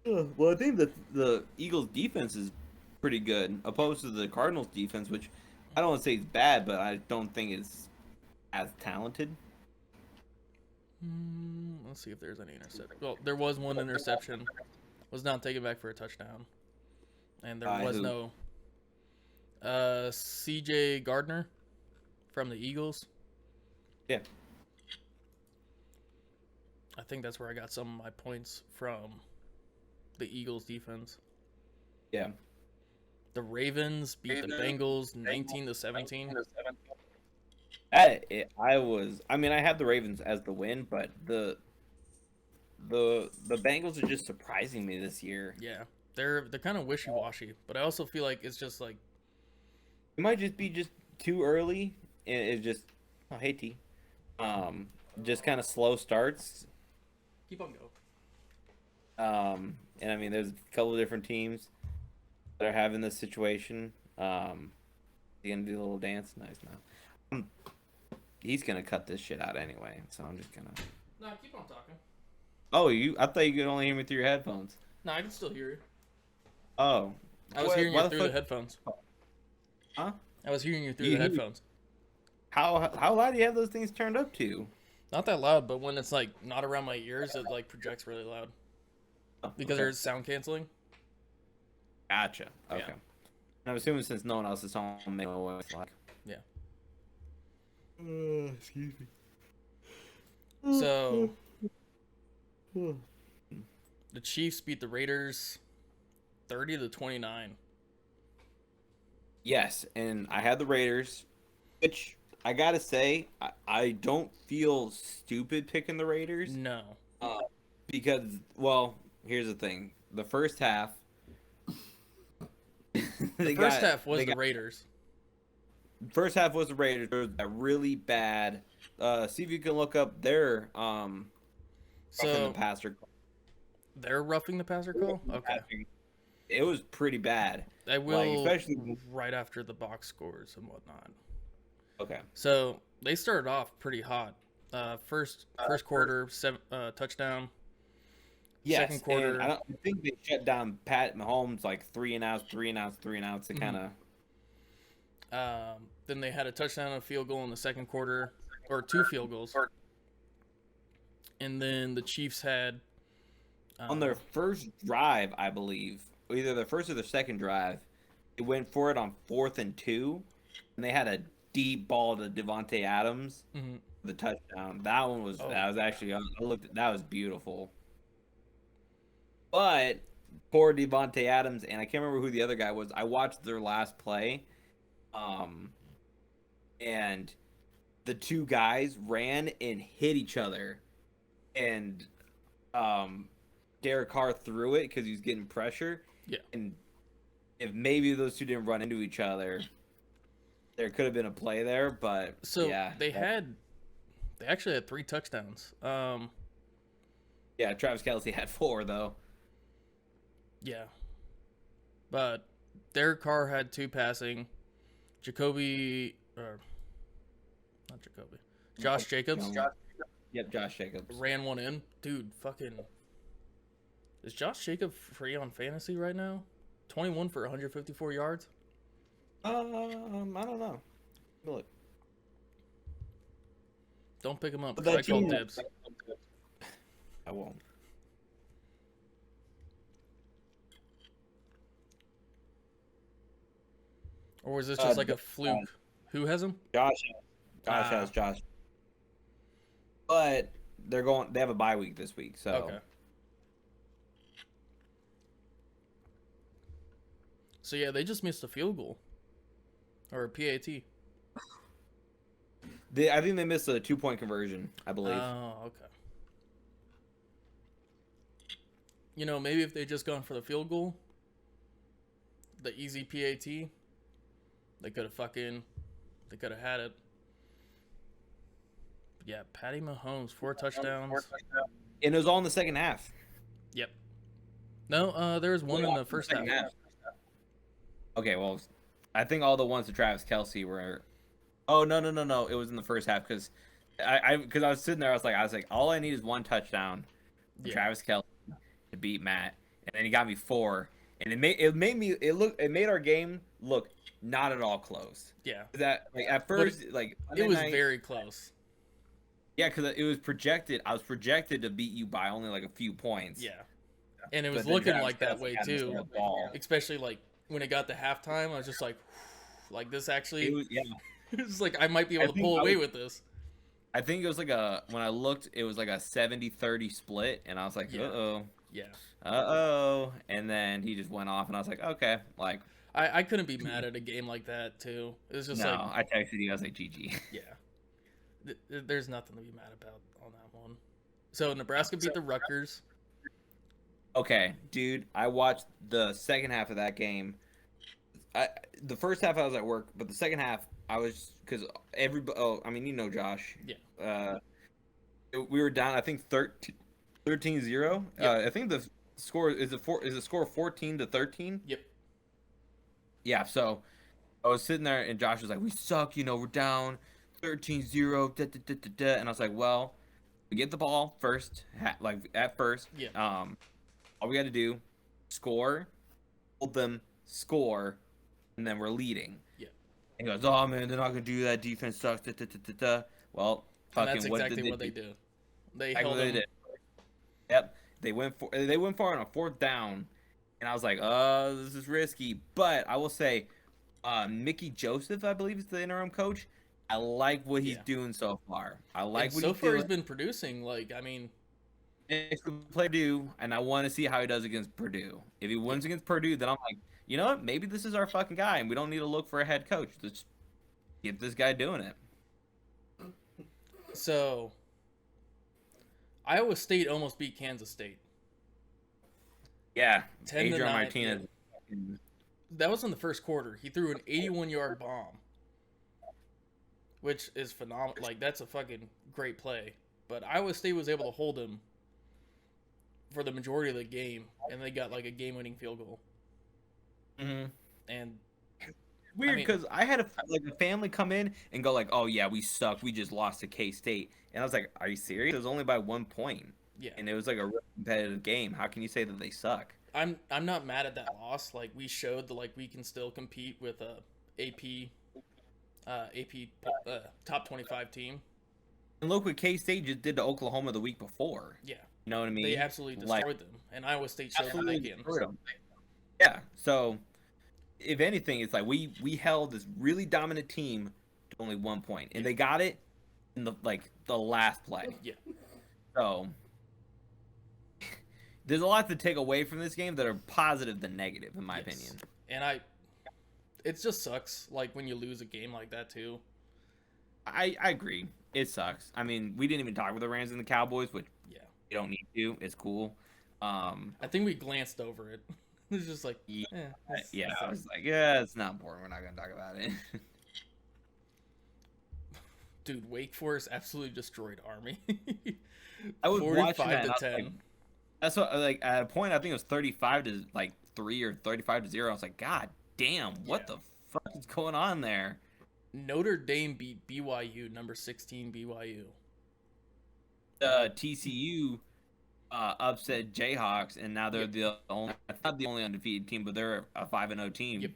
Well, I think the Eagles' defense is pretty good, opposed to the Cardinals' defense, which I don't want to say is bad, but I don't think it's as talented. Let's see if there's any interception. Well, there was one interception. Was not taken back for a touchdown. And there was no... C.J. Gardner from the Eagles. Yeah. I think that's where I got some of my points from the Eagles defense. Yeah. The Ravens beat the Bengals 19-17. I had the Ravens as the win, but the Bengals are just surprising me this year. Yeah. They're kind of wishy-washy, but I also feel like it's just like it might just be too early. It's just hey T. Just kind of slow starts. Keep on going. And I mean, there's a couple of different teams that are having this situation. You gonna do a little dance? Nice now. He's gonna cut this shit out anyway, so I'm just gonna. No, keep on talking. Oh, I thought you could only hear me through your headphones. No, I can still hear you. Oh. I was hearing you through the headphones. Huh? I was hearing you through the headphones. How loud do you have those things turned up to? Not that loud, but when it's like not around my ears, it like projects really loud. Because there's sound canceling. Gotcha. Okay. Yeah. I'm assuming since no one else is home, make noise like. Yeah. Excuse me. So the Chiefs beat the Raiders 30-29. Yes, and I had the Raiders, which I gotta say, I don't feel stupid picking the Raiders. No. Because, well, here's the thing. The first half... the first half was the Raiders. First half was the Raiders. There was that really bad... see if you can look up their... so the passer. They're roughing the passer call? Okay. It was pretty bad. I will, especially right after the box scores and whatnot. Okay. So they started off pretty hot. First quarter, touchdown. Yes, Second quarter, I think they shut down Pat Mahomes like 3 and outs to kind of. Then they had a touchdown and a field goal in the second quarter, or 2 field goals. And then the Chiefs had on their first drive, I believe, either their first or their second drive, it went for it on 4th and 2, and they had a deep ball to Devontae Adams, the touchdown. That one was that was beautiful. But poor Devontae Adams, and I can't remember who the other guy was. I watched their last play, and the 2 guys ran and hit each other, and Derek Carr threw it because he was getting pressure. Yeah. And if maybe those 2 didn't run into each other, there could have been a play there. But yeah, they actually had 3 touchdowns. Yeah, Travis Kelce had 4 though. Yeah. But Derek Carr had 2 passing. Josh Jacobs. Josh Jacobs ran one in. Dude, fucking. Is Josh Jacobs free on fantasy right now? 21 for 154 yards? I don't know. Look. Don't pick him up. But I call dibs. I won't. Or was this just like a fluke? Who has him? Josh has Josh. But they have a bye week this week, so. Okay. So yeah, they just missed a field goal. Or a PAT. I think they missed a 2-point conversion, I believe. Oh, okay. You know, maybe if they just gone for the field goal, the easy PAT, they could have had it. But yeah, Patty Mahomes, 4 touchdowns. And it was all in the second half. Yep. No, there was one in the first half. Okay, well, I think all the ones to Travis Kelce were. Oh no! It was in the first half because I was sitting there. I was like, all I need is 1 touchdown for Travis Kelce to beat Matt, and then he got me 4, and it made our game look not at all close. Yeah. That at first it was very close. Yeah, because it was projected. I was projected to beat you by only like a few points. Yeah. And it was looking like that way too, especially when it got to halftime. I was just like this actually. It was like I might be able to pull away with this. I think it was when I looked, it was like a 70-30 split, and I was like, uh-oh. Yeah. Uh-oh. And then he just went off, and I was like, okay. I couldn't be mad at a game like that, too. It was just I texted you, I was like, GG. Yeah. There's nothing to be mad about on that one. So, Nebraska beat the Rutgers. Okay, dude, I watched the second half of that game. The first half I was at work, but the second half I was because everybody. Oh, I mean, you know Josh. Yeah. We were down. I think 13-0. I think the score is the score 14-13. Yep. Yeah. So I was sitting there, and Josh was like, "We suck. We're down 13-0." And I was like, "Well, we get the ball first. At first. Yeah. All we got to do, score, hold them, score, and then we're leading." Yeah. And he goes, "Oh man, they're not gonna do that. Defense sucks." Well, fucking that's exactly what they do. They held them. Did. Yep. They went for it on a 4th down, and I was like, "Oh, this is risky." But I will say, Mickey Joseph, I believe, is the interim coach. I like what he's doing so far. He's been producing. It's the play Purdue, and I want to see how he does against Purdue. If he wins against Purdue, then I'm like, you know what? Maybe this is our fucking guy, and we don't need to look for a head coach. Let's get this guy doing it. So, Iowa State almost beat Kansas State. Yeah, 10-9. Adrian Martinez. That was in the first quarter. He threw an 81-yard bomb, which is phenomenal. That's a fucking great play. But Iowa State was able to hold him for the majority of the game, and they got like a game-winning field goal. Mm-hmm. And weird because I had a family come in and go like, "Oh yeah, we suck. We just lost to K-State," and I was like, "Are you serious? It was only by 1 point." Yeah, and it was like a really competitive game. How can you say that they suck? I'm not mad at that loss. Like we showed that like we can still compete with a AP top 25 team. And look what K-State just did to Oklahoma the week before. Yeah, you know what I mean. They absolutely destroyed them, and Iowa State showed them that game. Yeah, so if anything, it's like we held this really dominant team to only 1 point, and they got it in the last play. Yeah. So there's a lot to take away from this game that are positive than negative, in my opinion. And it just sucks like when you lose a game like that too. I agree. It sucks. I mean, we didn't even talk about the Rams and the Cowboys, which you don't need to. It's cool. I think we glanced over it. It's just like, I was like, it's not important. We're not going to talk about it. Dude, Wake Forest absolutely destroyed Army. I was watching that. 45-10. Like, that's what, like, at a point, I think it was 35 to like 3 or 35 to 0. I was like, God damn, what the fuck is going on there? Notre Dame beat BYU, number 16 BYU. TCU upset Jayhawks, and now they're not the only undefeated team, but they're a 5-0 team. Yep.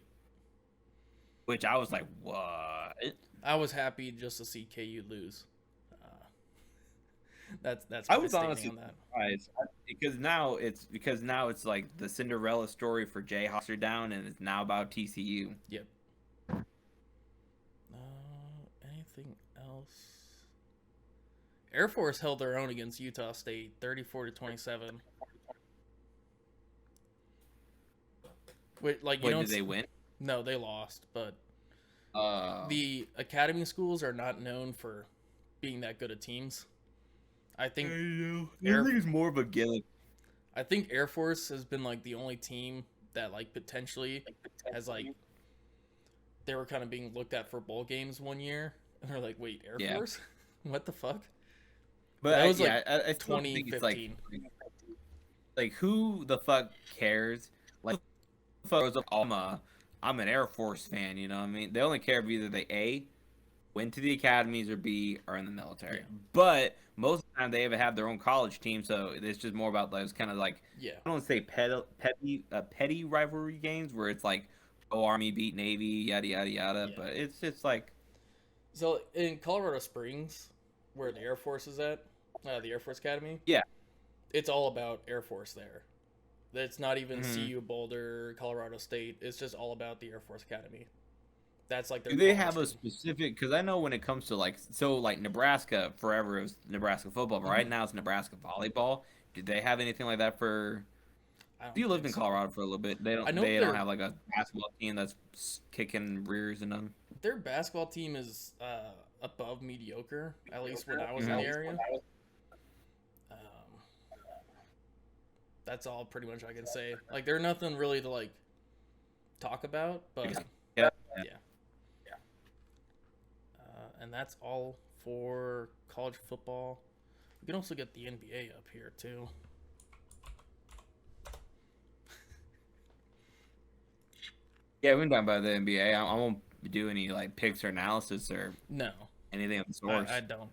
Which I was like, what? I was happy just to see KU lose. That's I was honestly surprised because now it's like the Cinderella story for Jayhawks are down, and it's now about TCU. Yep. Anything else? Air Force held their own against Utah State, 34-27. Wait, did they win? No, they lost. But the academy schools are not known for being that good at teams. I think it's more of a gimmick. I think Air Force has been like the only team that like potentially has like they were kind of being looked at for bowl games one year, and they're like, wait, Air Force? What the fuck? But that was I 2015. Like who the fuck cares? Like, I'm an Air Force fan, you know what I mean? They only care if either they went to the academies or B are in the military. Yeah. But most of the time they even have their own college team, so it's just more about those kind of like I don't want to say petty rivalry games where it's like Army beat Navy, yada yada yada. Yeah. But it's just like so in Colorado Springs, where the Air Force is at, the Air Force Academy. Yeah, it's all about Air Force there. It's not even CU Boulder, Colorado State. It's just all about the Air Force Academy. That's like their do they have a specific? Because I know when it comes to like Nebraska forever it was Nebraska football, but right now it's Nebraska volleyball. Did they have anything like that for? You lived in Colorado for a little bit. They don't have like a basketball team that's kicking rears and them. Their basketball team is above mediocre, at least when I was in the area. That's all pretty much I can say. Like, there's nothing really to like talk about, but yeah. And that's all for college football. You can also get the NBA up here too. Yeah, we haven't talked about the NBA. I won't do any like picks or analysis or anything of the sort. I don't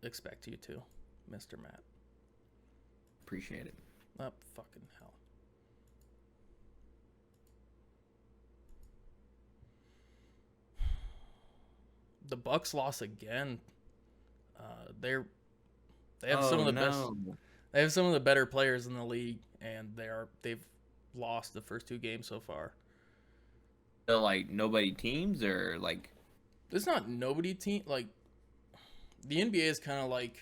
expect you to, Mr. Matt. Appreciate it. Oh, fucking hell. The Bucks lost again. They have some of the best. They have some of the better players in the league, and they've lost the first 2 games so far. So like nobody teams or like it's not nobody team. Like the NBA is kind of like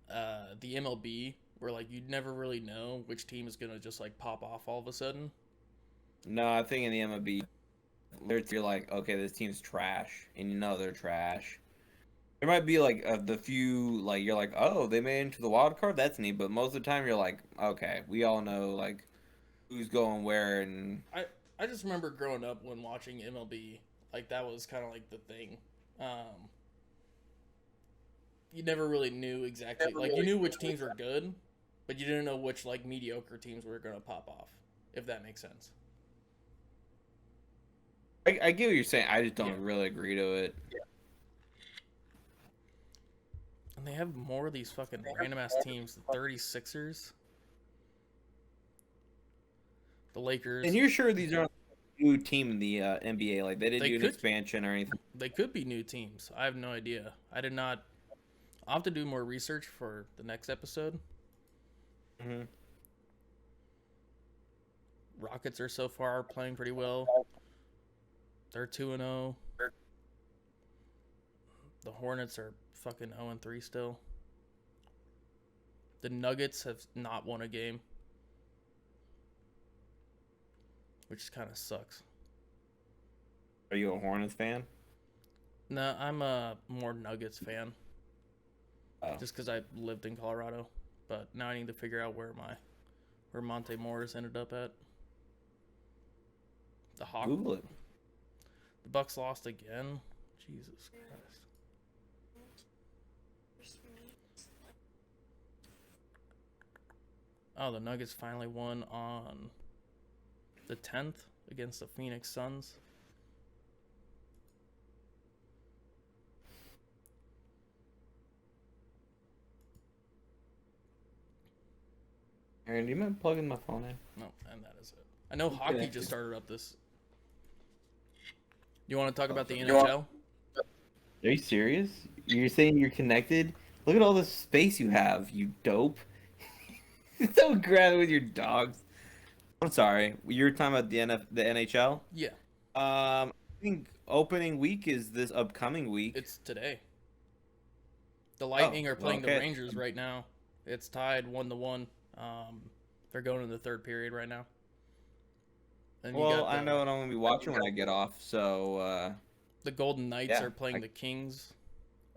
the MLB, where like you'd never really know which team is gonna just like pop off all of a sudden. No, I think in the MLB, you're like, okay, this team's trash, and you know they're trash. There might be like the few like you're like, oh, they made it into the wild card. That's neat, but most of the time you're like, okay, we all know like who's going where. And I just remember growing up when watching MLB, like that was kind of like the thing. You never really knew exactly. Like you knew which teams were good, but you didn't know which like mediocre teams were gonna pop off, if that makes sense. I get what you're saying. I just don't really agree to it. Yeah. And they have more of these fucking random ass teams. The 36ers, the Lakers. And you're sure these aren't a new team in the NBA? Like they didn't do an expansion or anything. They could be new teams. I have no idea. I did not. I'll have to do more research for the next episode. Mm-hmm. Rockets are so far playing pretty well. They're 2-0. The Hornets are fucking 0-3 still. The Nuggets have not won a game, which kind of sucks. Are you a Hornets fan? No, I'm a more Nuggets fan. Oh. Just because I lived in Colorado, but now I need to figure out where Monte Morris ended up at. The Hawks. Google it. The Bucks lost again. Jesus Christ. Oh, the Nuggets finally won on the 10th against the Phoenix Suns. Aaron, do you mind plugging my phone in? No, and that is it. I know hockey just started up this. You want to talk about the NHL? Are you serious? You're saying you're connected? Look at all the space you have, you dope. Don't grab it with your dogs. I'm sorry. You're talking about the NHL? Yeah. I think opening week is this upcoming week. It's today. The Lightning are playing the Rangers right now. It's tied 1-1. They're going in the third period right now. And I know what I'm going to be watching when I get off, so... the Golden Knights are playing the Kings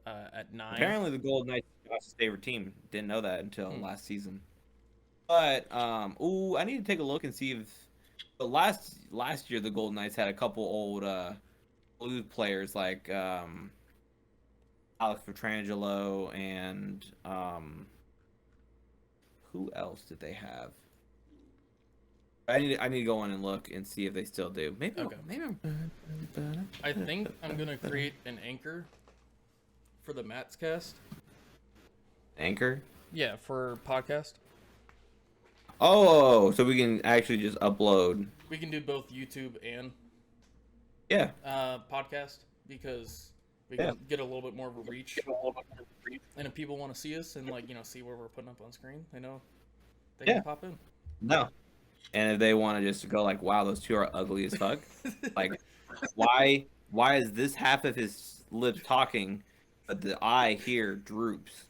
at 9. Apparently the Golden Knights are Josh's favorite team. Didn't know that until last season. But, I need to take a look and see if... But last year, the Golden Knights had a couple old Blues players like Alex Pietrangelo and... who else did they have? I need to go in and look and see if they still do. Maybe. I think I'm gonna create an anchor for the MattCast. Anchor? Yeah, for podcast. Oh, so we can actually just upload. We can do both YouTube and podcast because we can get a little bit more of a reach. And if people want to see us and see where we're putting up on screen, they know they can pop in. No. And if they want to just go like, wow, those two are ugly as fuck. Like, why is this half of his lips talking, but the eye here droops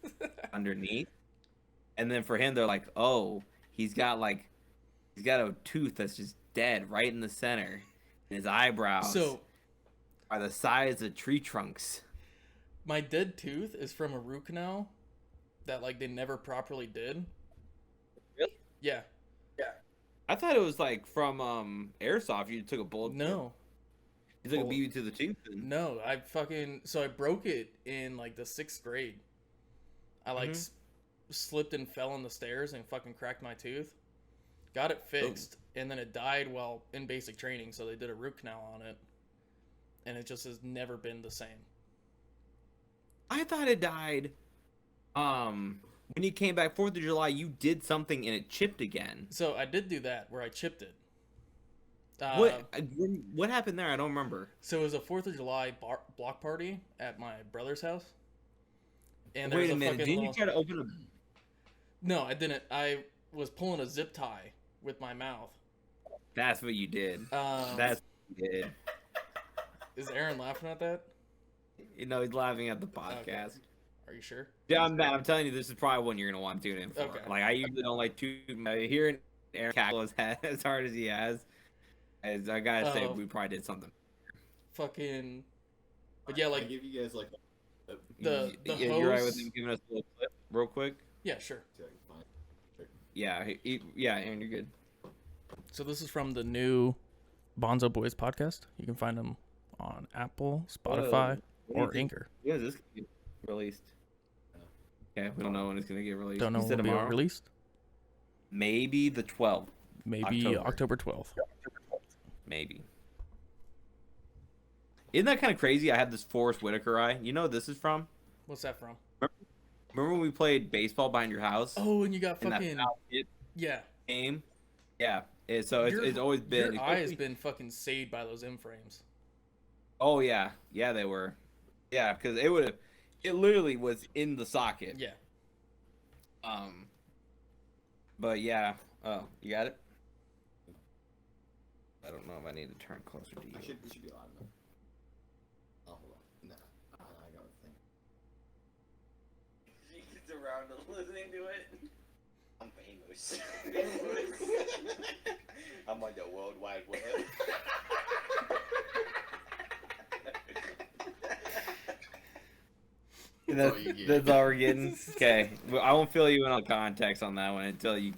underneath? And then for him, they're like, oh, he's got a tooth that's just dead right in the center. And his eyebrows are the size of tree trunks. My dead tooth is from a root canal that they never properly did. Really? Yeah. I thought it was from airsoft. You took a bullet. No. You took a BB to the tooth. No, I broke it in the 6th grade. I slipped and fell on the stairs and fucking cracked my tooth. Got it fixed, and then it died while in basic training. So they did a root canal on it, and it just has never been the same. I thought it died. When you came back 4th of July, you did something and it chipped again. So I did do that where I chipped it. What happened there? I don't remember. So it was a 4th of July block party at my brother's house. And wait a minute, didn't you try to open a... No, I didn't. I was pulling a zip tie with my mouth. That's what you did. That's what you did. Is Aaron laughing at that? He's laughing at the podcast. Okay. Are you sure? Yeah, I'm telling you, this is probably one you're gonna want to tune in for. Okay. I usually don't like to hearing Aaron cackle as hard as he has. As I gotta say, we probably did something. Fucking, but yeah, I give you guys the hose. You're right with him giving us a little clip, real quick. Yeah, sure. Yeah, Aaron, you're good. So this is from the new Bonzo Boys Podcast. You can find them on Apple, Spotify, or Anchor. Yeah, this get released. Okay, we don't know when it's gonna get released. Don't know when it'll be released. maybe the 12th. Maybe October 12th. Maybe. Isn't that kind of crazy? I had this Forrest Whitaker eye. You know what this is from? What's that from? Remember when we played baseball behind your house? Oh, and you got fucking game. Yeah. It's always been. Your eye has been fucking saved by those M frames. Oh yeah, they were. Yeah, because it literally was in the socket. Yeah. But yeah. Oh, you got it. I don't know if I need to turn closer to you. It should be loud enough. Oh, hold on. No. I got a thing. He's around listening to it. I'm famous. I'm on the World Wide Web. That's all we're getting. Okay, well, I won't fill you in on context on that one until you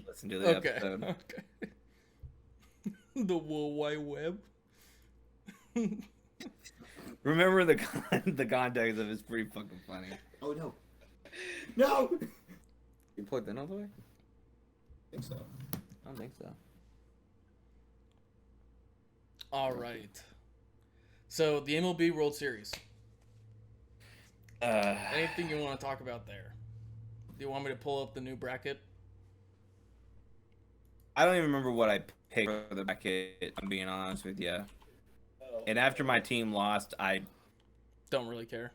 listen to the episode. Okay. The World Wide Web. Remember the context of it's pretty fucking funny. Oh no! No! You plugged in all the way? I think so. I don't think so. All right. So the MLB World Series. Anything you want to talk about there? Do you want me to pull up the new bracket? I don't even remember what I picked for the bracket, I'm being honest with you. And after my team lost, I don't really care.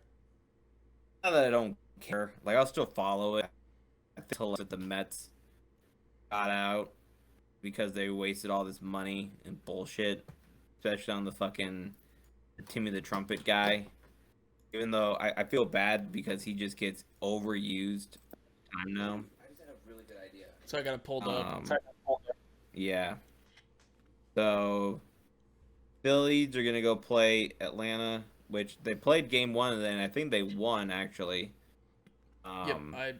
Not that I don't care. Like, I'll still follow it until the Mets got out because they wasted all this money and bullshit, especially on the fucking Timmy the Trumpet guy. Even though I feel bad because he just gets overused. I know. I just had a really good idea. So I got to pull up. Yeah. So Phillies are gonna go play Atlanta, which they played game one, and then I think they won actually. Yep, I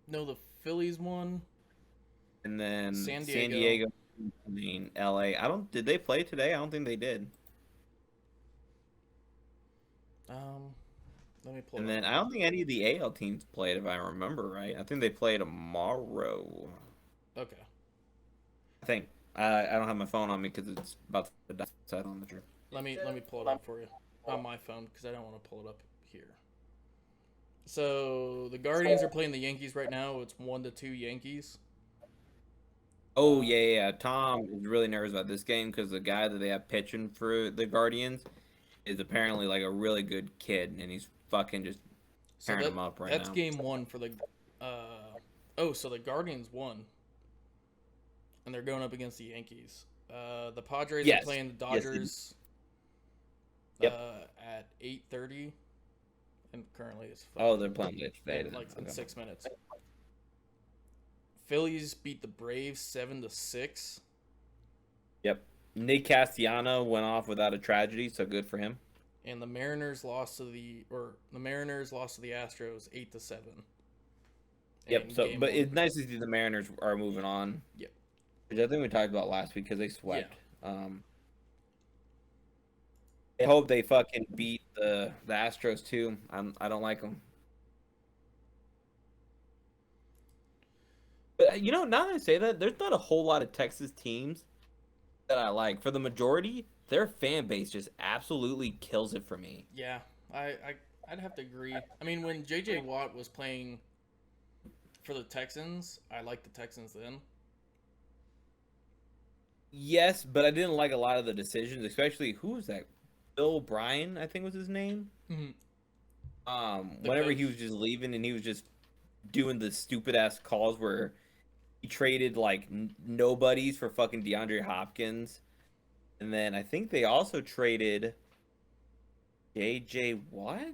know the Phillies won. And then San Diego, LA. Did they play today? I don't think they did. Let me pull. And then I don't think any of the AL teams played, if I remember right. I think they play tomorrow. Okay. I think. I don't have my phone on me because it's about to die. So I don't know. Let me pull it up for you on my phone because I don't want to pull it up here. So the Guardians are playing the Yankees right now. It's 1-2 Yankees. Oh yeah. Tom is really nervous about this game because the guy that they have pitching for the Guardians is apparently like a really good kid, and he's fucking just tearing him up right now. That's game one for the. So the Guardians won, and they're going up against the Yankees. The Padres are playing the Dodgers. At 8:30, and currently it's. They're playing it today. In 6 minutes. Phillies beat the Braves 7-6. Yep. Nick Castellanos went off without a tragedy, so good for him. And the Mariners lost to the Astros 8-7. Yep. But it's nice to see the Mariners are moving on. Yep. Which I think we talked about last week because they swept. Yeah. I hope they fucking beat the Astros too. I don't like them. But now that I say that, there's not a whole lot of Texas teams that I like. For the majority, their fan base just absolutely kills it for me. Yeah, I'd have to agree. I mean, when J.J. Watt was playing for the Texans, I liked the Texans then. Yes, but I didn't like a lot of the decisions, especially who was that? Bill Bryan, I think was his name. Mm-hmm. Whenever he was just leaving and he was just doing the stupid ass calls where he traded like nobodies for fucking DeAndre Hopkins, and then I think they also traded JJ Watt.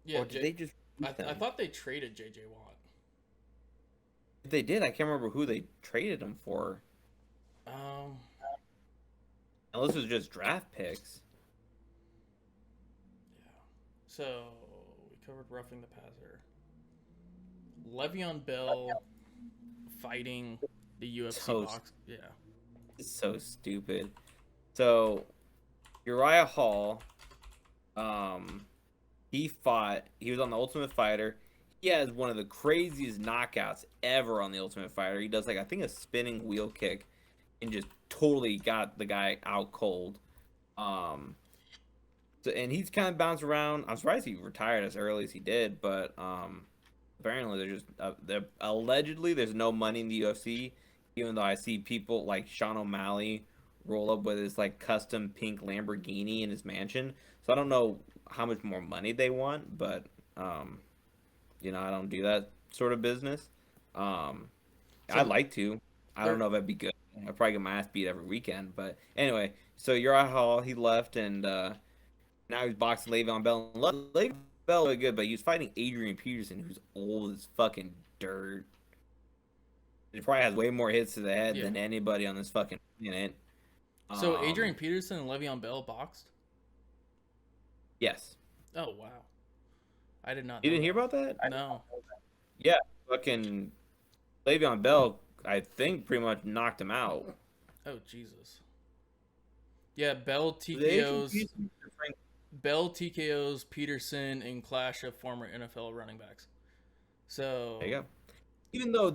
Yeah, or did they just? I thought they traded JJ Watt. If they did, I can't remember who they traded him for. Unless it was just draft picks. Yeah. So we covered roughing the passer. Le'Veon Bell fighting the UFC box. Yeah. It's so stupid. So Uriah Hall, he was on the Ultimate Fighter. he has one of the craziest knockouts ever on the Ultimate Fighter. He does like I think a spinning wheel kick, and just totally got the guy out cold. So, and he's kind of bounced around. I'm surprised he retired as early as he did, but apparently allegedly there's no money in the UFC. Even though I see people like Sean O'Malley roll up with his like custom pink Lamborghini in his mansion. So I don't know how much more money they want, but I don't do that sort of business. I'd like to. I don't know if that'd be good. I'd probably get my ass beat every weekend, but anyway. So Uriah Hall, he left, and now he's boxing Le'Veon Bell. Le'Veon Bell was good, but he was fighting Adrian Peterson, who's old as fucking dirt. He probably has way more hits to the head than anybody on this fucking planet. So Adrian Peterson and Le'Veon Bell boxed? Yes. Oh, wow. I did not know. You didn't hear about that? No. Yeah, fucking Le'Veon Bell, I think, pretty much knocked him out. Oh, Jesus. Yeah, Bell TKOs Peterson in clash of former NFL running backs. So there you go. Even though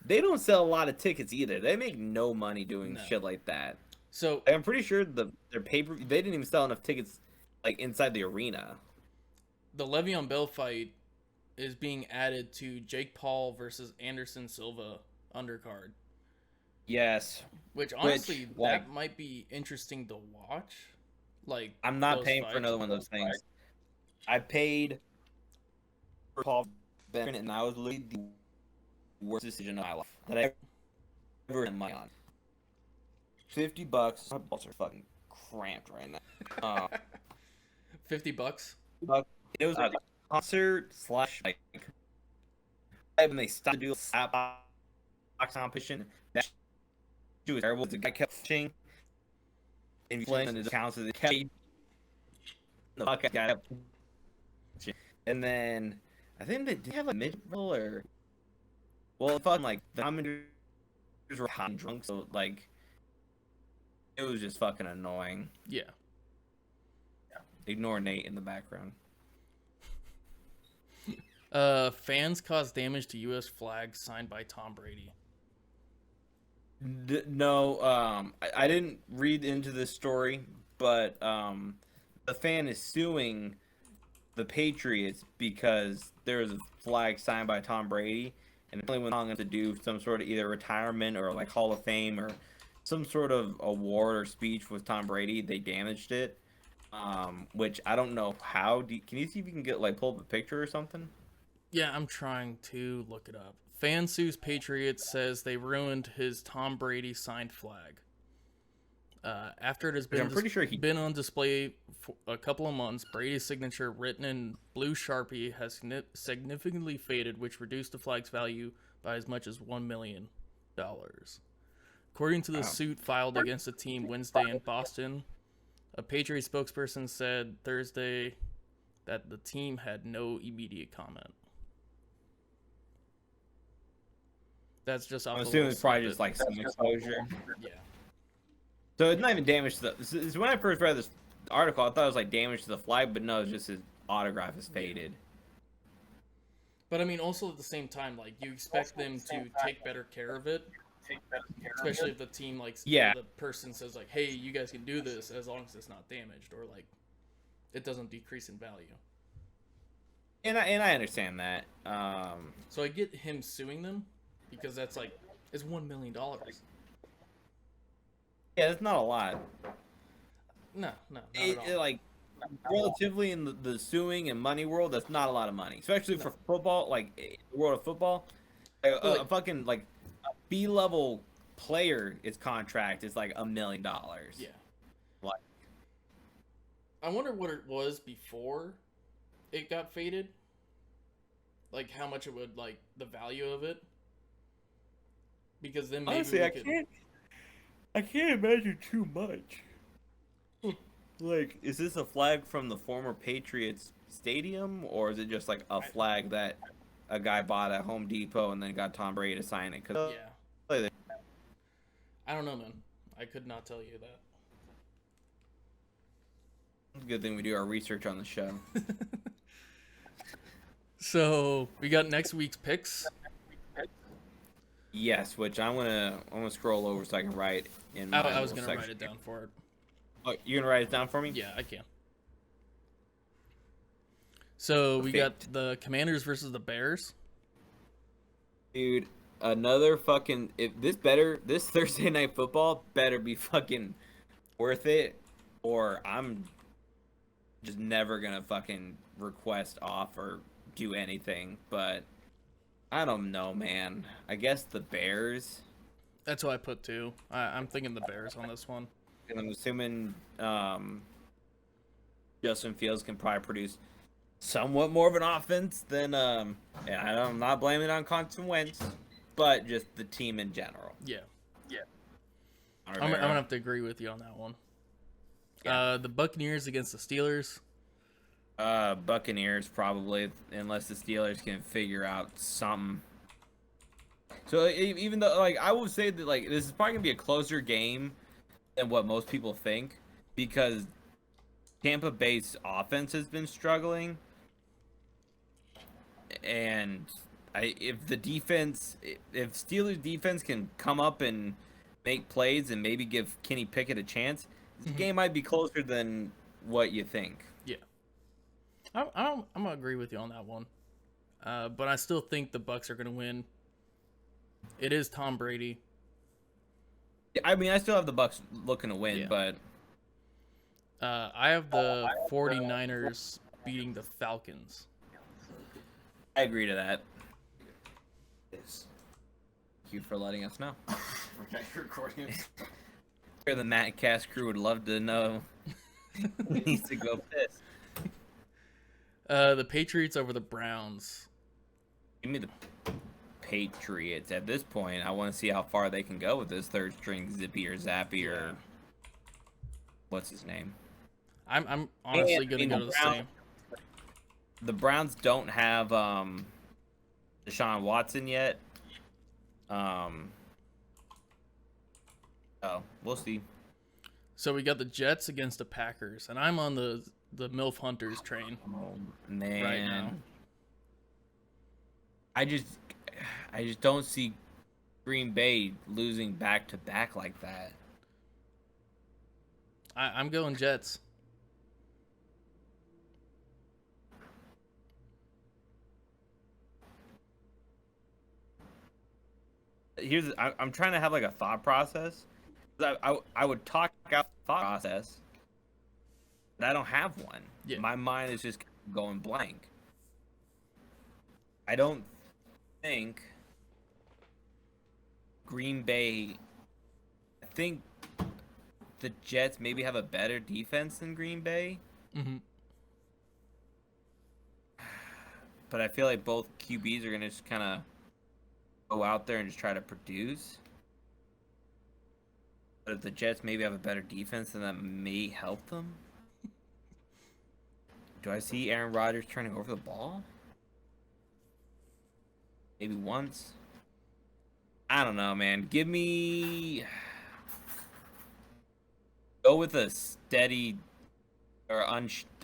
they don't sell a lot of tickets either. They make no money doing shit like that. So I'm pretty sure their paper they didn't even sell enough tickets like inside the arena. The Le'Veon Bell fight is being added to Jake Paul versus Anderson Silva undercard. Yes. Which honestly, that might be interesting to watch. Like, I'm not paying for another one of those things. I paid for Paul Beckman, and that was literally the worst decision of my life that I ever in my on. $50. My balls are fucking cramped right now. $50. It was a concert / like when they stopped to do a slap box competition. That shit was terrible. The guy kept fishing and the counts of the cage. The fuck guy. And then I think they did have a mid or fucking like the commentators were hot and drunk, so like it was just fucking annoying. Yeah. Ignore Nate in the background. Fans caused damage to U.S. flag signed by Tom Brady. No, I didn't read into this story, but the fan is suing the Patriots because there was a flag signed by Tom Brady, and only when on to do some sort of either retirement or like Hall of Fame or some sort of award or speech with Tom Brady, they damaged it. Which I don't know how. Can you see if you can get pull up a picture or something? Yeah, I'm trying to look it up. Fan sues Patriots, says they ruined his Tom Brady signed flag. After it has been, been on display for a couple of months, Brady's signature, written in blue Sharpie, has significantly faded, which reduced the flag's value by as much as $1 million. According to the suit filed against the team Wednesday in Boston, a Patriots spokesperson said Thursday that the team had no immediate comment. That's just off. I'm assuming it's probably just like some exposure. Yeah. So it's not even damage to the. This is when I first read this article, I thought it was like damage to the flag, but no, it's just his autograph is faded. But I mean, also at the same time, like you expect them to take better care of it, especially if the team the person says like, "Hey, you guys can do this as long as it's not damaged or like it doesn't decrease in value." And I understand that. So I get him suing them. Because that's it's $1 million. Yeah, that's not a lot. No, not at all. Relatively in the suing and money world, that's not a lot of money, especially for football. Like the world of football, a fucking a B-level player, its contract is like $1 million. Yeah. I wonder what it was before it got faded. Like how much it would the value of it. Because then maybe honestly, I can't imagine too much. Is this a flag from the former Patriots stadium, or is it just a flag that a guy bought at Home Depot and then got Tom Brady to sign it? Yeah. I don't know, man. I could not tell you that. It's a good thing we do our research on the show. So we got next week's picks. Yes, which I'm gonna scroll over so I can write in my I was little gonna write section. it down for it. Oh, you gonna write it down for me? Yeah, I can. So we got Perfect. the Commanders versus the Bears. Dude, another fucking this Thursday night football better be fucking worth it, or I'm just never gonna fucking request off or do anything. But I don't know, man. I guess the Bears. That's what I put too. I'm thinking the Bears on this one. And I'm assuming Justin Fields can probably produce somewhat more of an offense than and I'm not blaming it on Carson Wentz, but just the team in general. Yeah. I'm gonna have to agree with you on that one. Yeah. The Buccaneers against the Steelers. Buccaneers probably, unless the Steelers can figure out something. So even though, like, I will say that, like, this is probably gonna be a closer game than what most people think, because Tampa Bay's offense has been struggling, and if Steelers defense can come up and make plays and maybe give Kenny Pickett a chance, this game might be closer than what you think. Yeah. I'm gonna agree with you on that one. But I still think the Bucs are gonna win. It is Tom Brady. I mean, I still have the Bucs looking to win, Yeah. but I have the 49ers beating the Falcons. I agree to that. Yes. Thank you for letting us know. Okay, recording. Sure, the MattCast crew would love to know. He needs to go piss. The Patriots over the Browns. Give me the Patriots. At this point, I want to see how far they can go with this third string Zippy or Zappy or what's his name. I'm honestly gonna go to the same. The Browns don't have Deshaun Watson yet. We'll see. So we got the Jets against the Packers, and I'm on the MILF Hunters train. Oh man, right now. I just don't see Green Bay losing back to back like that. I'm going Jets. I'm trying to have like a thought process. I would talk out the thought process, but I don't have one. Yeah. My mind is just going blank. I don't think Green Bay. I think the Jets maybe have a better defense than Green Bay, Mm-hmm. but I feel like both QBs are gonna just kind of go out there and just try to produce. But if the Jets maybe have a better defense, then that may help them. Do I see Aaron Rodgers turning over the ball? Maybe once. I don't know, man. Give me... Go with a steady or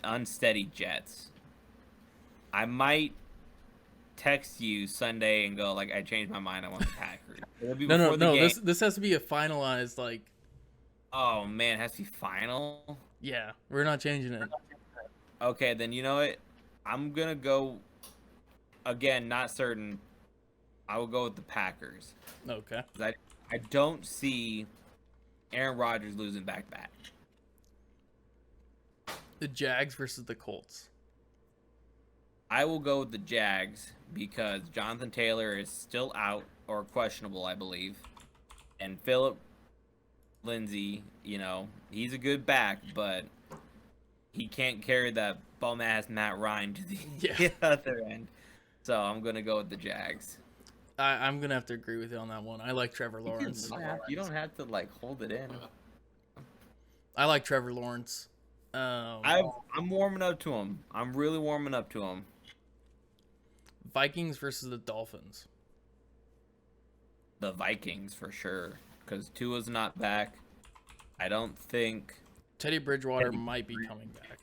unsteady Jets. I might text you Sunday and go, like, I changed my mind. I want the Packers. It'll be before the game. This has to be a finalized, like... Oh, man. It has to be final? Yeah, we're not changing it. Okay, then you know what? I'm going to go... Again, not certain... I will go with the Packers. Okay. I don't see Aaron Rodgers losing back-to-back. The Jags versus the Colts. I will go with the Jags because Jonathan Taylor is still out or questionable, I believe. And Philip Lindsay, you know, he's a good back, but he can't carry that bum-ass Matt Ryan to the other end. So I'm going to go with the Jags. I'm going to have to agree with you on that one. I like Trevor Lawrence. You don't have to, like, hold it in. I like Trevor Lawrence. I'm warming up to him. I'm really warming up to him. Vikings versus the Dolphins. The Vikings, for sure. Because Tua's not back. I don't think... Teddy Bridgewater might be coming back.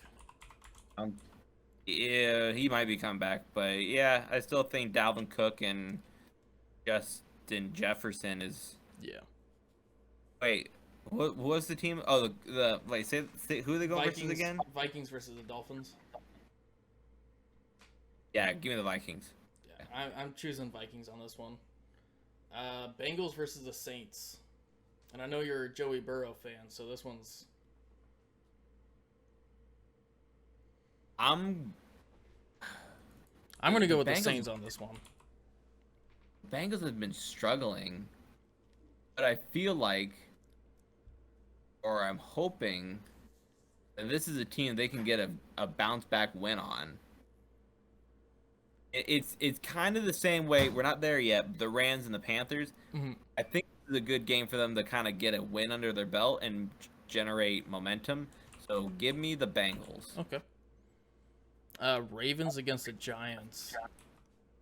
Yeah, he might be coming back, but yeah, I still think Dalvin Cook and Justin Jefferson is. Yeah. Wait, what was the team? Oh, the wait, say who are they going versus again? Vikings versus the Dolphins. Yeah, give me the Vikings. Yeah, I'm choosing Vikings on this one. Bengals versus the Saints, and I know you're a Joey Burrow fan, so this one's. I'm gonna go with the Saints on this one. Bengals have been struggling, but I feel like, or I'm hoping, that this is a team they can get a bounce back win on. It's kind of the same way. We're not there yet. But the Rams and the Panthers. Mm-hmm. I think this is a good game for them to kind of get a win under their belt and generate momentum. So give me the Bengals. Okay. Ravens against the Giants.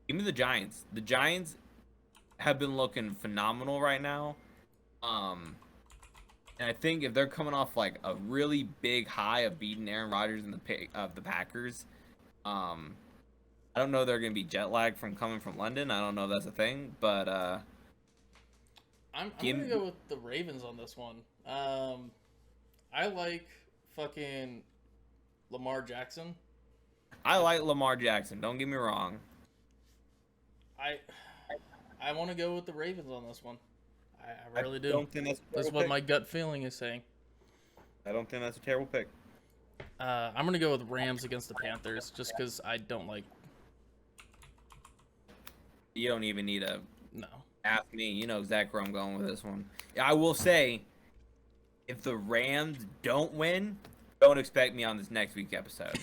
Give me the Giants. The Giants have been looking phenomenal right now. And I think if they're coming off like a really big high of beating Aaron Rodgers and the Packers, I don't know they're going to be jet lagged from coming from London. I don't know if that's a thing, but I'm going to go with the Ravens on this one. I like fucking Lamar Jackson. I like Lamar Jackson. Don't get me wrong. I want to go with the Ravens on this one. I really do. Don't think that's what my gut feeling is saying. I don't think that's a terrible pick. I'm going to go with Rams against the Panthers just because I don't like. You don't even need to No. ask me. You know exactly where I'm going with this one. I will say, if the Rams don't win, don't expect me on this next week episode.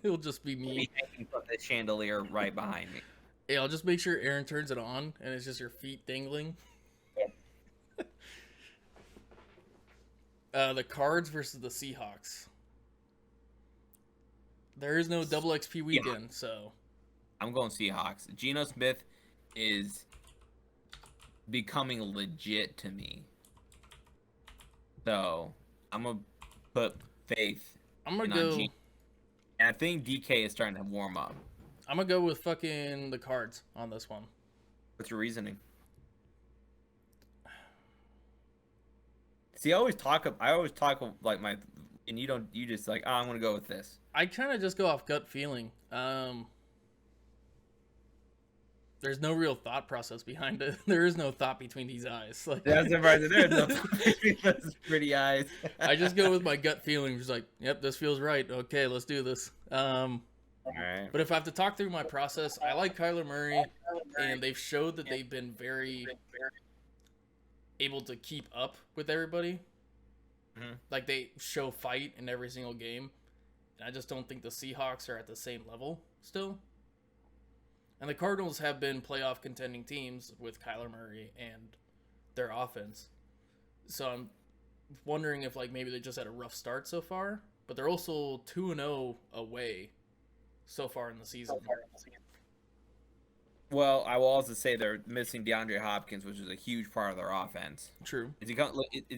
It'll just be me. Hanging from the chandelier right behind me. Yeah, I'll just make sure Aaron turns it on and it's just your feet dangling. The Cards versus the Seahawks. There is no double XP weekend, so I'm going Seahawks. Geno Smith is becoming legit to me. So I'm gonna put faith. I'm gonna go. And I think DK is starting to warm up. I'm gonna go with fucking the Cards on this one. What's your reasoning? See, I always talk like my, and you just like, oh, I'm gonna go with this. I kind of just go off gut feeling. There's no real thought process behind it. There is no thought between these eyes. Like, that's surprising. There's no thought between those pretty eyes. I just go with my gut feeling. Just like, yep, this feels right. Okay, let's do this. All right. But if I have to talk through my process, I like Kyler Murray, and they've showed that they've been very able to keep up with everybody. Mm-hmm. Like, they show fight in every single game. And I just don't think the Seahawks are at the same level still. And the Cardinals have been playoff contending teams with Kyler Murray and their offense. So I'm wondering if like maybe they just had a rough start so far. But they're also 2-0 away so far in the season. Well, I will also say they're missing DeAndre Hopkins, which is a huge part of their offense. True. Is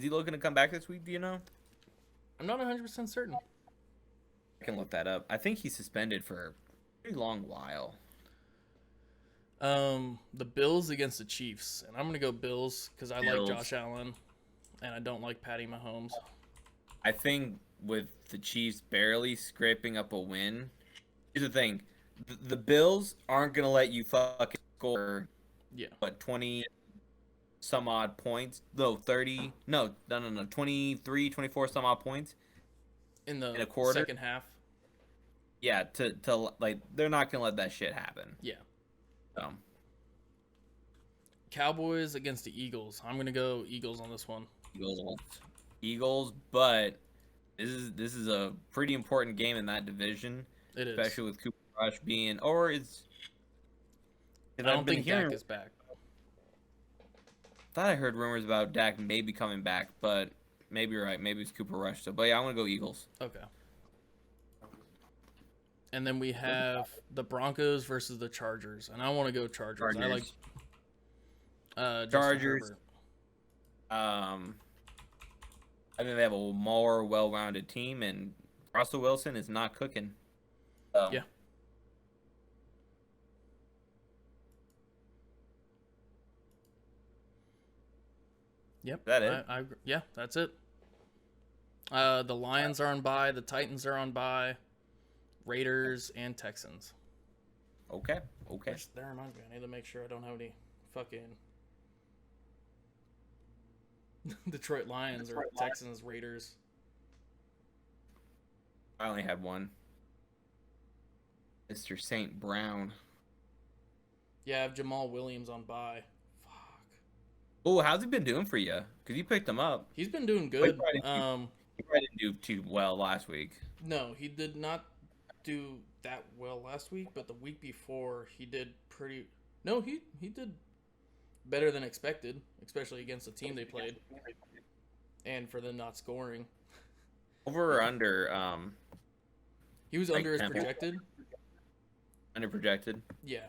he looking to come back this week? Do you know? I'm not 100% certain. I can look that up. I think he's suspended for a pretty long while. The Bills against the Chiefs, and I'm gonna go Bills because I like Josh Allen, and I don't like Patty Mahomes. I think with the Chiefs barely scraping up a win, here's the thing: the Bills aren't gonna let you fucking score. Yeah. What 20 some odd points? No, 30. No, 23, 24 some odd points in a quarter, second half. Yeah, to like they're not gonna let that shit happen. Yeah. Cowboys against the Eagles. I'm gonna go Eagles on this one. Eagles, but this is a pretty important game in that division. It is, especially with Cooper Rush being, or it's. I don't think Dak is back. Thought I heard rumors about Dak maybe coming back, but maybe you're right. Maybe it's Cooper Rush. So, but yeah, I'm gonna go Eagles. Okay. And then we have the Broncos versus the Chargers, and I want to go Chargers. I like Chargers. I think they have a more well-rounded team, and Russell Wilson is not cooking. Yeah. Yep. Is that it? Yeah, that's it. The Lions are on bye. The Titans are on bye. Raiders and Texans. Okay. Which, that reminds me, I need to make sure I don't have any fucking Detroit Lions or Texans Raiders. I only had one. Mr. St. Brown. Yeah, I have Jamal Williams on bye. Fuck. Oh, how's he been doing for you? Because you picked him up. He's been doing good. He probably didn't do too well last week. No, he did not do that well last week, but the week before he did pretty. No, he did better than expected, especially against the team they played, and for them not scoring. Over or under? He was under his projected. Under projected. Yeah,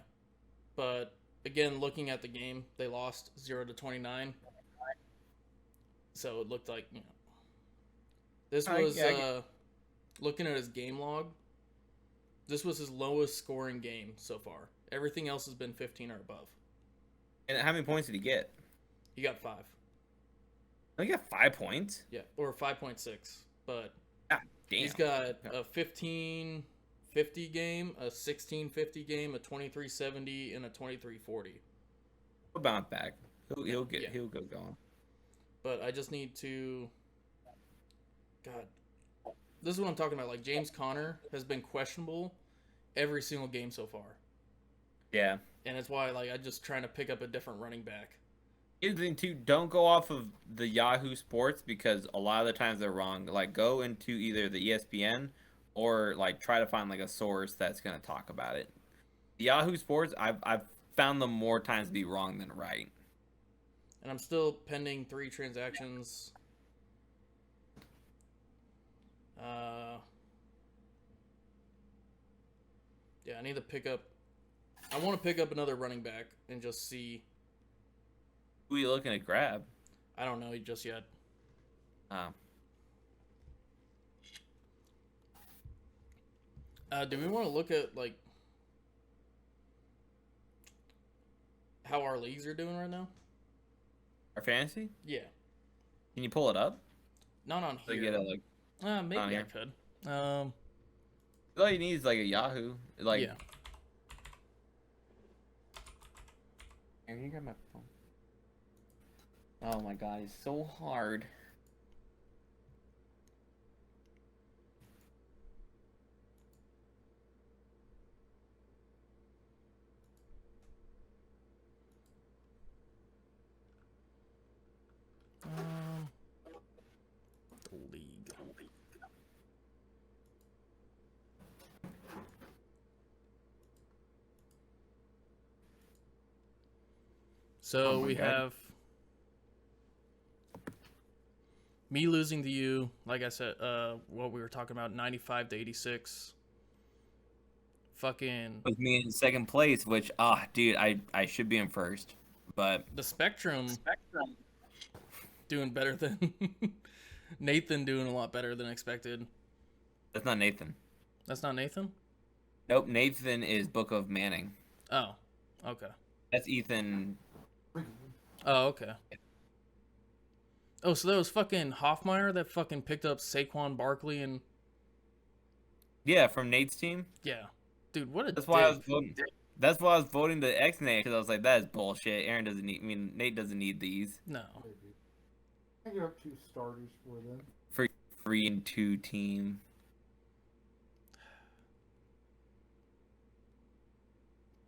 but again, looking at the game, they lost 0-29, so it looked like this was looking at his game log. This was his lowest scoring game so far. Everything else has been 15 or above. And how many points did he get? He got 5. He got 5 points? Yeah, or 5.6. But damn. He's got a 1550 game, a 1650 game, a 2370, and a 2340. He'll bounce back. He'll go going. But I just need to. God, this is what I'm talking about. Like, James Conner has been questionable every single game so far. Yeah. And it's why, like, I'm just trying to pick up a different running back. Here's the thing, too. Don't go off of the Yahoo Sports because a lot of the times they're wrong. Like, go into either the ESPN or, like, try to find, like, a source that's going to talk about it. The Yahoo Sports, I've found them more times to be wrong than right. And I'm still pending 3 transactions. Yeah, I need to pick up. I want to pick up another running back and just see. Who are you looking to grab? I don't know just yet. Do we want to look at, like, how our leagues are doing right now? Our fantasy? Yeah. Can you pull it up? Not on here. Get it, like, maybe I could. All you need is, like, a Yahoo. Like, yeah. Here, you got my phone. Oh my god, it's so hard. League. So we have me losing to you, like I said, what we were talking about, 95-86. Fucking with me in second place, which dude, I should be in first, but the Spectrum doing better than Nathan, doing a lot better than expected. That's not Nathan. That's not Nathan? Nope, Nathan is Book of Manning. Oh, okay. That's Ethan. Oh, okay. Oh, so that was fucking Hoffmeyer that fucking picked up Saquon Barkley and... Yeah, from Nate's team. Yeah. Dude, what a That's why I was voting. That's why I was voting the X Nate, because I was like, that is bullshit. Aaron doesn't need... I mean, Nate doesn't need these. No. I get up 2 starters for them. 3-2 team.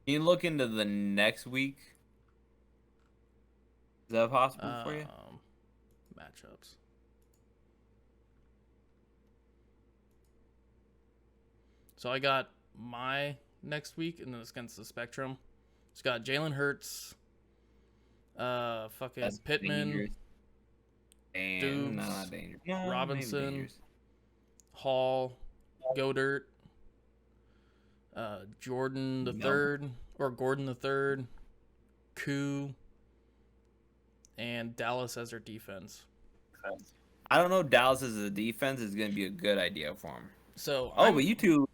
Can you look into the next week? Is that possible for you? Matchups. So I got my next week, and then it's against the Spectrum. It's got Jalen Hurts, fucking That's Pittman, Dubes, Robinson, Hall, Godert, Jordan the third, or Gordon the third, Koo, and Dallas as their defense. I don't know. Dallas as a defense is going to be a good idea for him. So, but you two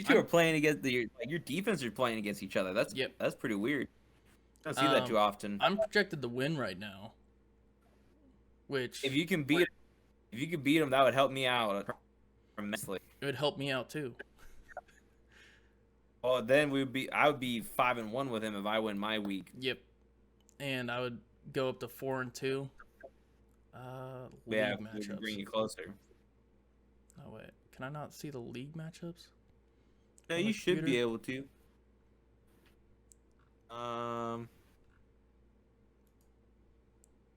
You two are playing against your defense are playing against each other. That's pretty weird. I don't see that too often. I'm projected to win right now. Which if you can beat them, that would help me out immensely. It would help me out too. Well, then I would be 5-1 with him if I win my week. Yep. And I would go up to 4-2. Yeah, matchups. Bring you closer. Oh wait, can I not see the league matchups? No, you should be able to.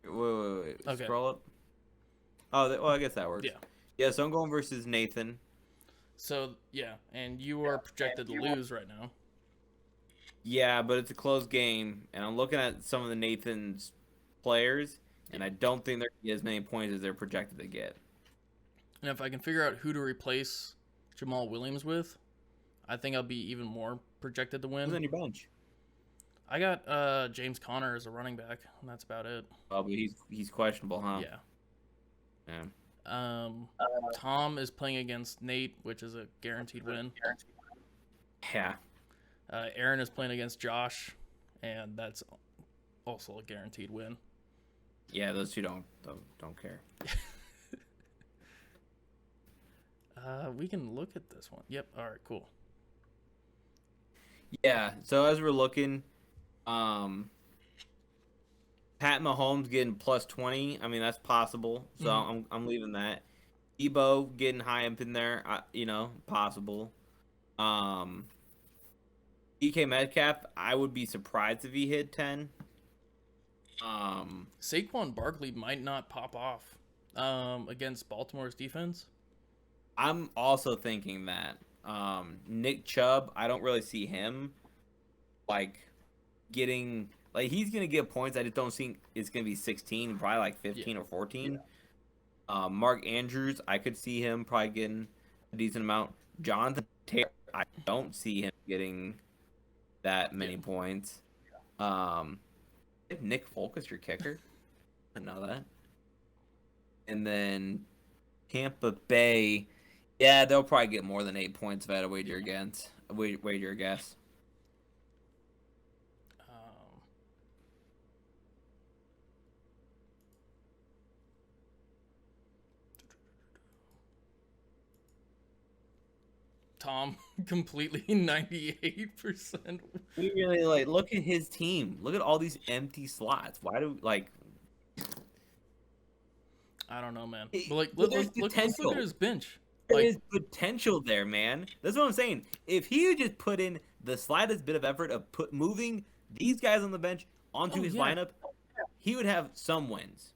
Wait. Okay. Scroll up. Oh, well, I guess that works. Yeah, so I'm going versus Nathan. So, yeah, and you are projected to lose right now. Yeah, but it's a close game, and I'm looking at some of the Nathan's players, and I don't think they're going to get as many points as they're projected to get. And if I can figure out who to replace Jamal Williams with, I think I'll be even more projected to win. Who's on your bench? I got James Conner as a running back, and that's about it. Oh, but he's questionable, huh? Yeah. Tom is playing against Nate, which is a guaranteed win. Yeah. Aaron is playing against Josh, and that's also a guaranteed win. Yeah, those two don't care. We can look at this one. Yep. All right. Cool. Yeah. So as we're looking, Pat Mahomes getting plus 20. I mean, that's possible. So I'm leaving that. Debo getting high up in there. Possible. DK Metcalf, I would be surprised if he hit 10. Saquon Barkley might not pop off against Baltimore's defense. I'm also thinking that. Nick Chubb, I don't really see him getting he's gonna get points. I just don't think it's gonna be 16, probably 15 or 14. Yeah. Mark Andrews, I could see him probably getting a decent amount. Jonathan Taylor, I don't see him getting that many points. If Nick Folk is your kicker, I know that. And then Tampa Bay, yeah, they'll probably get more than 8 points if I had to wager a guess. Tom completely 98%. We really look at his team. Look at all these empty slots. Why do I don't know, man. But look at his bench. There is potential there, man. That's what I'm saying. If he would just put in the slightest bit of effort of moving these guys on the bench onto his lineup, he would have some wins.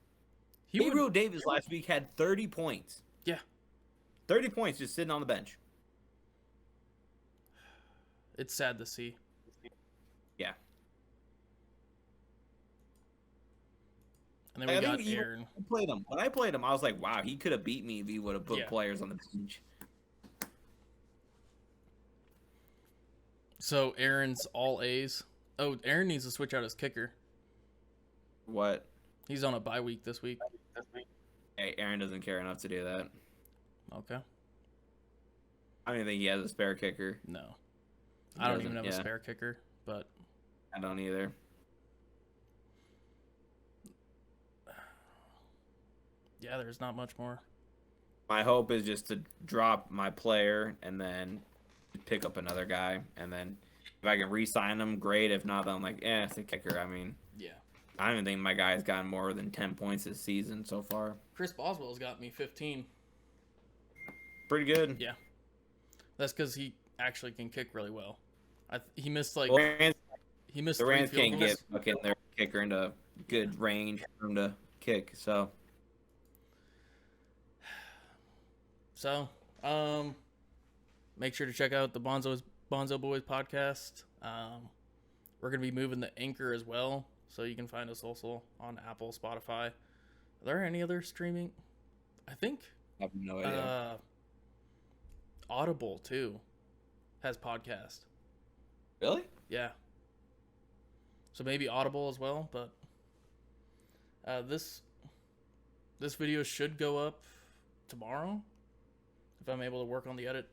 Gabriel Davis last week had 30 points. Yeah. 30 points just sitting on the bench. It's sad to see. Yeah. And then we got Aaron. When I played him, I was like, wow, he could have beat me if he would have put players on the bench. So Aaron's all A's. Oh, Aaron needs to switch out his kicker. What? He's on a bye week this week. Hey, Aaron doesn't care enough to do that. Okay. I don't even think he has a spare kicker. No. I don't even have a spare kicker, but I don't either. Yeah, there's not much more. My hope is just to drop my player and then pick up another guy, and then if I can re-sign him, great. If not, then I'm like, it's a kicker. I mean, I don't even think my guy's gotten more than 10 points this season so far. Chris Boswell's got me 15. Pretty good. Yeah. That's because he actually can kick really well. He missed the Rams can't get their kicker into good range for him to kick. So make sure to check out the Bonzo Boys Podcast. We're gonna be moving to Anchor as well, so you can find us also on Apple, Spotify. Are there any other streaming? I think I have no idea. Audible too has podcast. Really? Yeah. So maybe Audible as well, but this video should go up tomorrow if I'm able to work on the edit